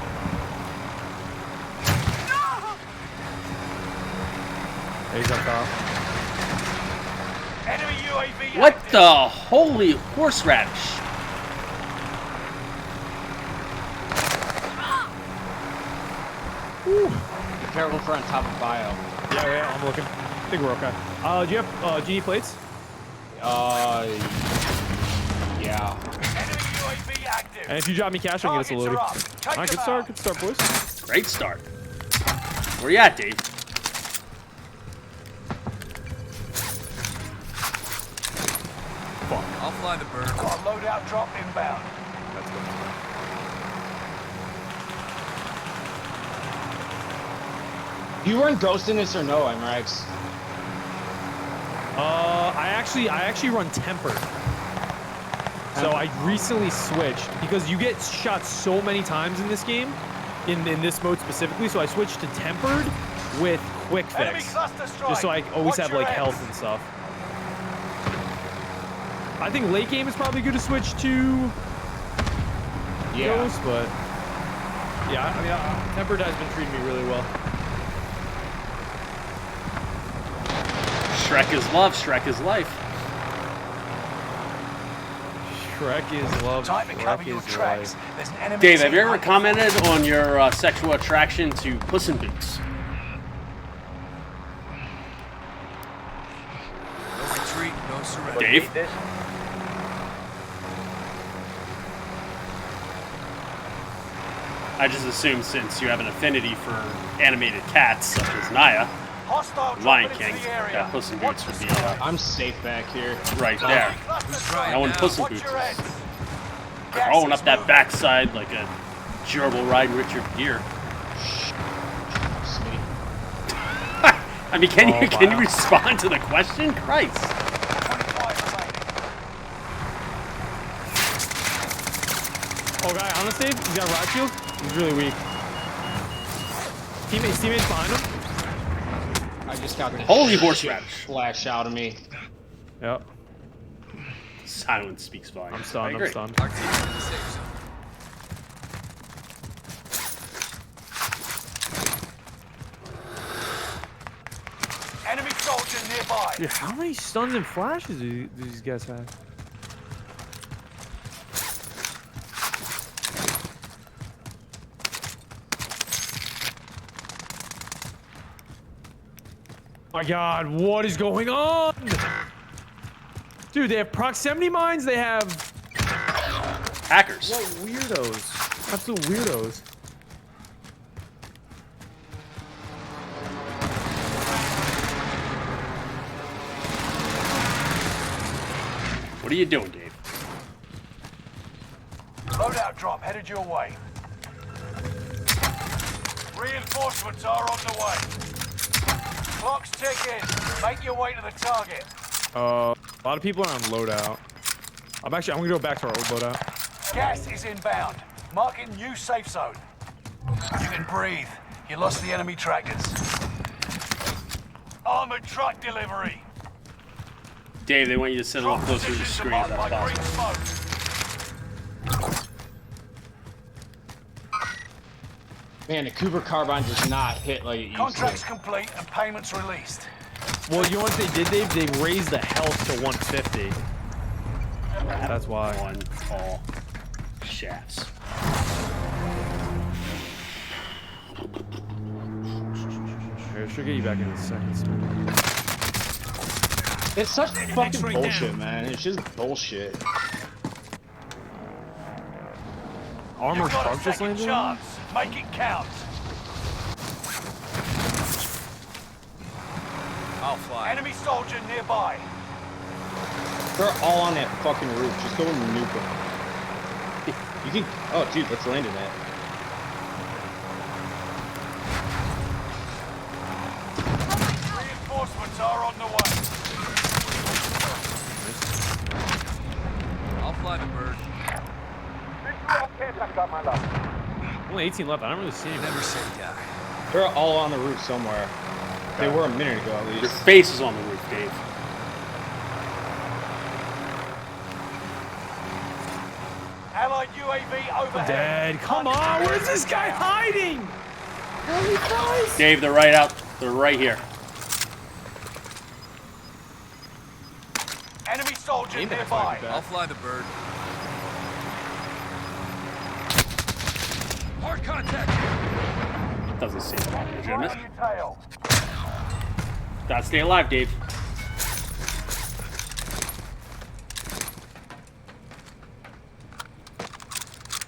He's up top. Enemy UAV What active. the holy horseradish? Be careful for on top of bio. Yeah, I'm looking. I think we're okay. Do you have GD plates? Yeah. Enemy UAV active. And if you drop me cash, I can get us a Targets loadie. are up. Take Alright, them good start, boys. Great start. Where you at, Dave? I'll fly the bird. Got a loadout drop inbound. Do you run Ghost in this or no, MRX? I actually run tempered. So I recently switched because you get shot so many times in this game, in this mode specifically. So I switched to tempered with quick Enemy fix, cluster strike. just so I always Watch have your like heads. health and stuff. I think late game is probably good to switch to Ghost, but yeah, I mean, tempered has been treating me really well. Shrek is love, Shrek is life. Shrek is love. Time to cover Shrek your is tracks. life. There's an enemy Dave, have team you ever hunting. commented on your sexual attraction to Puss in Boots? No retreat, no surrender. Dave? I just assumed since you have an affinity for animated cats such as Naya, Hostile Lion dropping King, into the area. that Puss in Watch Boots the would be I'm safe back here. right there. Enemy cluster Who's strike. trying Now when now? Puss in Watch Boots your is heads. Gas crawling is up that moving. backside like a gerbil riding Richard Gere. Smitty. I mean, can Oh, you wow. respond to the question? Christ. 25 remaining. Oh, guy on the stage, he's got rod shield. He's really weak. Teammates behind him. I just got the Holy shit horseradish. flash out of me. Yep. Silence speaks volumes. I'm stunned. I agree. I'm stunned. Our team's in the safe zone. Enemy soldier nearby. Dude, how many stuns and flashes do these guys have? My God, what is going on? Dude, they have proximity mines. They have Hackers. what weirdos? Absolute weirdos. What are you doing, Dave? Loadout drop headed your way. Reinforcements are on the way. Clock's ticking. Make your way to the target. A lot of people are on loadout. I'm gonna go back to our old loadout. Gas is inbound. Marking new safe zone. You can breathe. You lost the enemy trackers. Armored truck delivery. Dave, they want you to sit a little Drop closer to the positions screen if marked that's by green possible. smoke. Man, the Cooper carbine does not hit like it used Contract's to. complete and payments released. Well, you know what they did, Dave? They raised the health to 150. That's why. On all shafts. Here, should get you back in a second. It's such fucking bullshit, man. It's just bullshit. Armor You've got a truck just second landed? chance. Make it count. I'll fly. Enemy soldier nearby. They're all on that fucking roof. Just go and nuke them. You can. Oh, dude, let's land in that. Reinforcements are on the way. I'll fly the bird. Only 18 left. I don't really see him. Never say die. They're all on the roof somewhere. They were a minute ago, at Your least. face is on the roof, Dave. Allied UAV overhead. Dead. Come on. Where's this guy hiding? Holy Christ. Dave, they're right out. They're right here. Enemy soldier Ain't that nearby. fucking I'll fly the bird. Hard contact. Doesn't seem legitimate. Right on your tail. Gotta stay alive, Dave.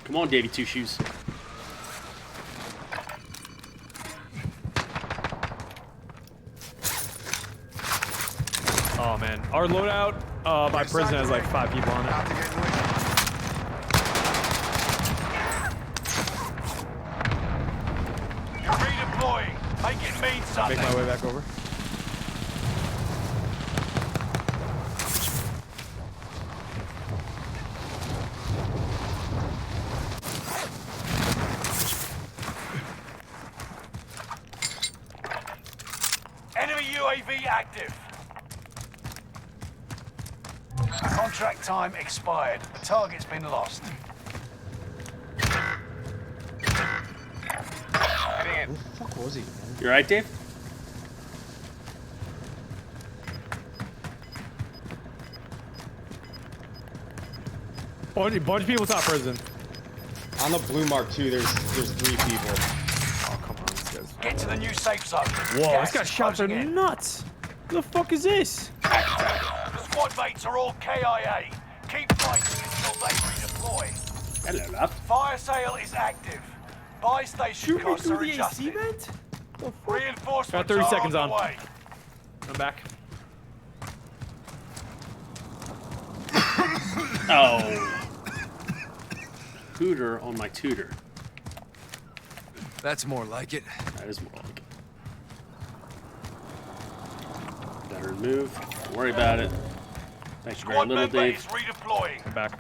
Come on, Davey Two Shoes. Oh, man. Our loadout, my prison has like 5 people on it. You're redeploying. Make it mean something. Make my way back over. Enemy UAV active. Contract time expired. The target's been lost. Who the fuck was he, man? You alright, Dave? Bunch of people top prison. On the blue mark too, there's 3 people. Oh, come on. This guy's... Get to the new safe zone. Whoa, Gas this guy is shot their closing in. nuts. Who the fuck is this? The squad mates are all KIA. Keep fighting until they redeploy. Hello, love. Fire sale is active. Buy station Shoot me costs through are the AC adjusted. vent? The fuck? Reinforcements Got 30 are seconds on the on. way. I'm back. Oh. Hooter on my tutor. That's more like it. That is more like it. Better move. Don't worry about it. Thanks for very Squad little, member Dave. is redeploying. I'm back.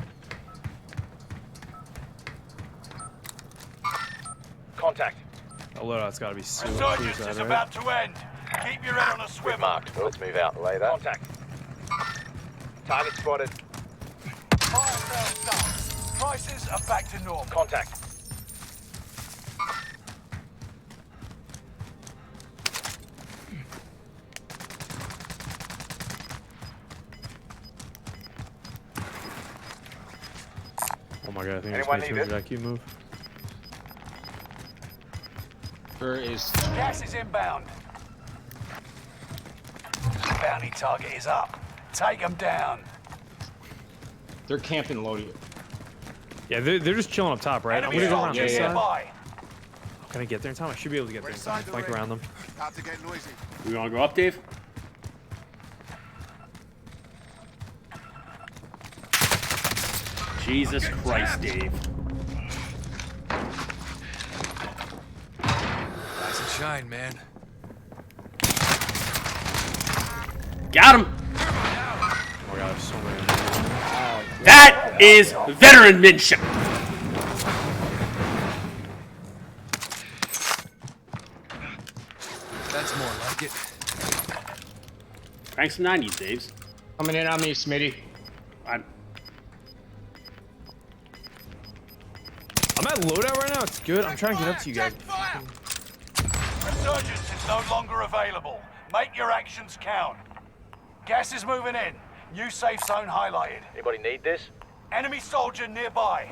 Contact. The loadout's gotta be so Resurgence close is right? about to end. Keep your head on a swivel. Let's move out later. Contact. Target spotted. Fire sale done. Prices are back to normal. Contact. Oh my god, I think Anyone it's need it? IQ move. There is. Gas is inbound. Bounty target is up. Take them down. They're camping Lodi. Yeah, they're just chilling up top, right? I'm Enemy gonna go around soldier this side. nearby. Can I get there in time? I should be able to get there in time. Flank around them. About to get noisy. We want to go up, Dave? Jesus Christ, Dave. Rise and shine, man. Got him! Oh my god, there's so many. That is veteranmanship! That's more like it. Crank some 90s, Daves. Coming in on me, Smitty. I'm I'm loadout right now? It's good. I'm trying to get up to you guys. Resurgence is no longer available. Make your actions count. Gas is moving in. New safe zone highlighted. Anybody need this? Enemy soldier nearby.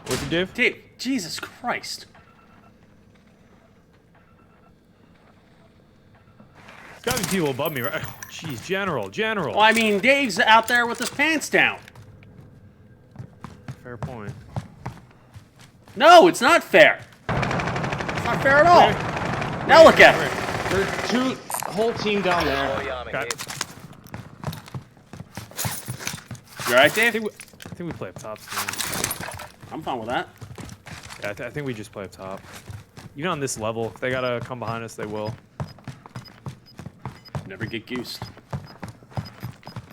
Working, Dave? Dave, Jesus Christ. There's gotta be people above me, right? Oh, jeez, General. Well, I mean, Dave's out there with his pants down. Fair point. No, it's not fair. It's not fair at all. Now look at it. There's two, whole team down there. Okay. You alright, Dave? I think we play up top. I'm fine with that. Yeah, I think we just play up top. Even on this level, if they gotta come behind us, they will. Never get goosed.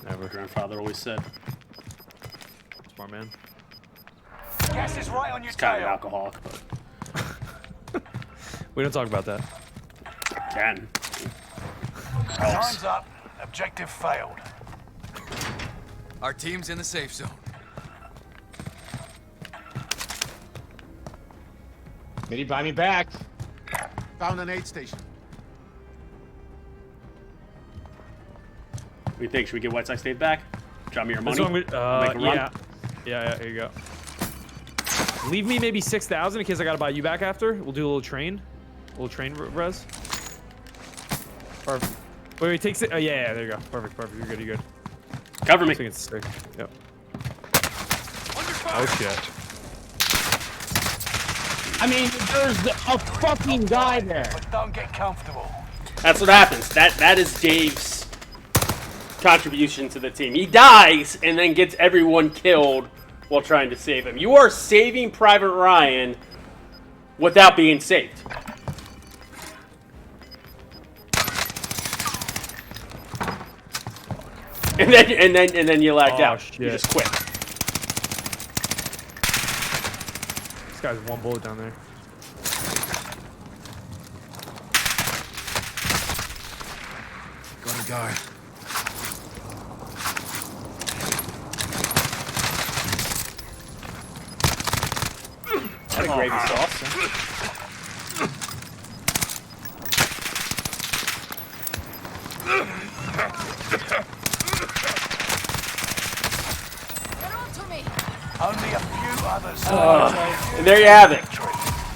Never. Grandfather always said. Smart man. Gas is right on your He's kind of an tail. alcoholic, but We don't talk about that. can. Time's up. Objective failed. Our team's in the safe zone. Smitty, buy me back. Found an aid station. What do you think? Should we get White Sox Dave back? Drop me your That's money. what I'm Make a run? Yeah, here you go. Leave me maybe 6,000 in case I gotta buy you back after. We'll do a little train res. Perfect. Wait, take it. Oh, yeah, there you go. Perfect. You're good. You're good. Cover me. I think it's sick. Yep. Oh shit. I mean, there's a fucking guy there. But don't get comfortable. That's what happens. That is Dave's contribution to the team. He dies and then gets everyone killed while trying to save him. You are saving Private Ryan without being saved. And then you lagged out. Shit. You just quit. This guy's one bullet down there. Gonna die. That's a gravy sauce. Only a few others. And there you have it.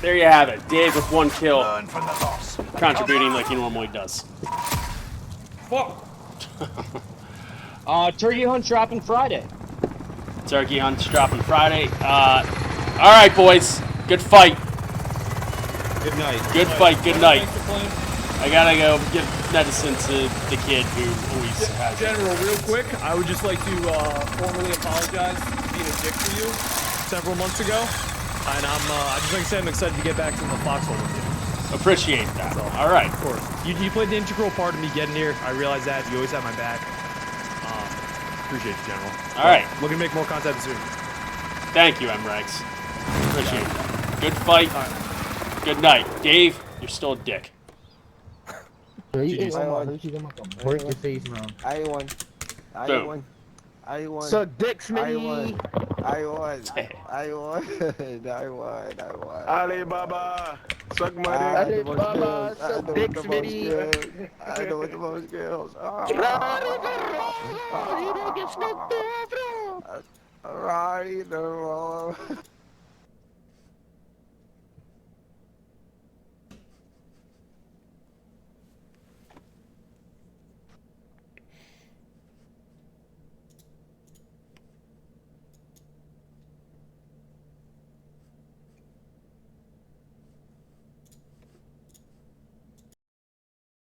There you have it. Dave with one kill, Learn from the loss. contributing like he normally does. Fuck. Turkey hunt's dropping Friday. Turkey hunt's dropping Friday. All right, boys. Good fight. Good night. Good fight. Good night. I gotta go give medicine to the kid who always has it. General, real quick, I would just like to formally apologize for being a dick to you several months ago. And I just like to say I'm excited to get back to the foxhole with you. Appreciate that. All right. Of course. You played the integral part of me getting here. I realize that. You always have my back. Appreciate you, General. All right. Looking to make more content soon. Thank you, MREX. Appreciate that. Good fight. Good night. Dave, you're still a dick. Work your face, man. I won. Boom. I won. So, Dick Smitty. I won. Alibaba. Suck my dick. Alibaba. Suck Dick Smitty. I know what the most kills. Alright,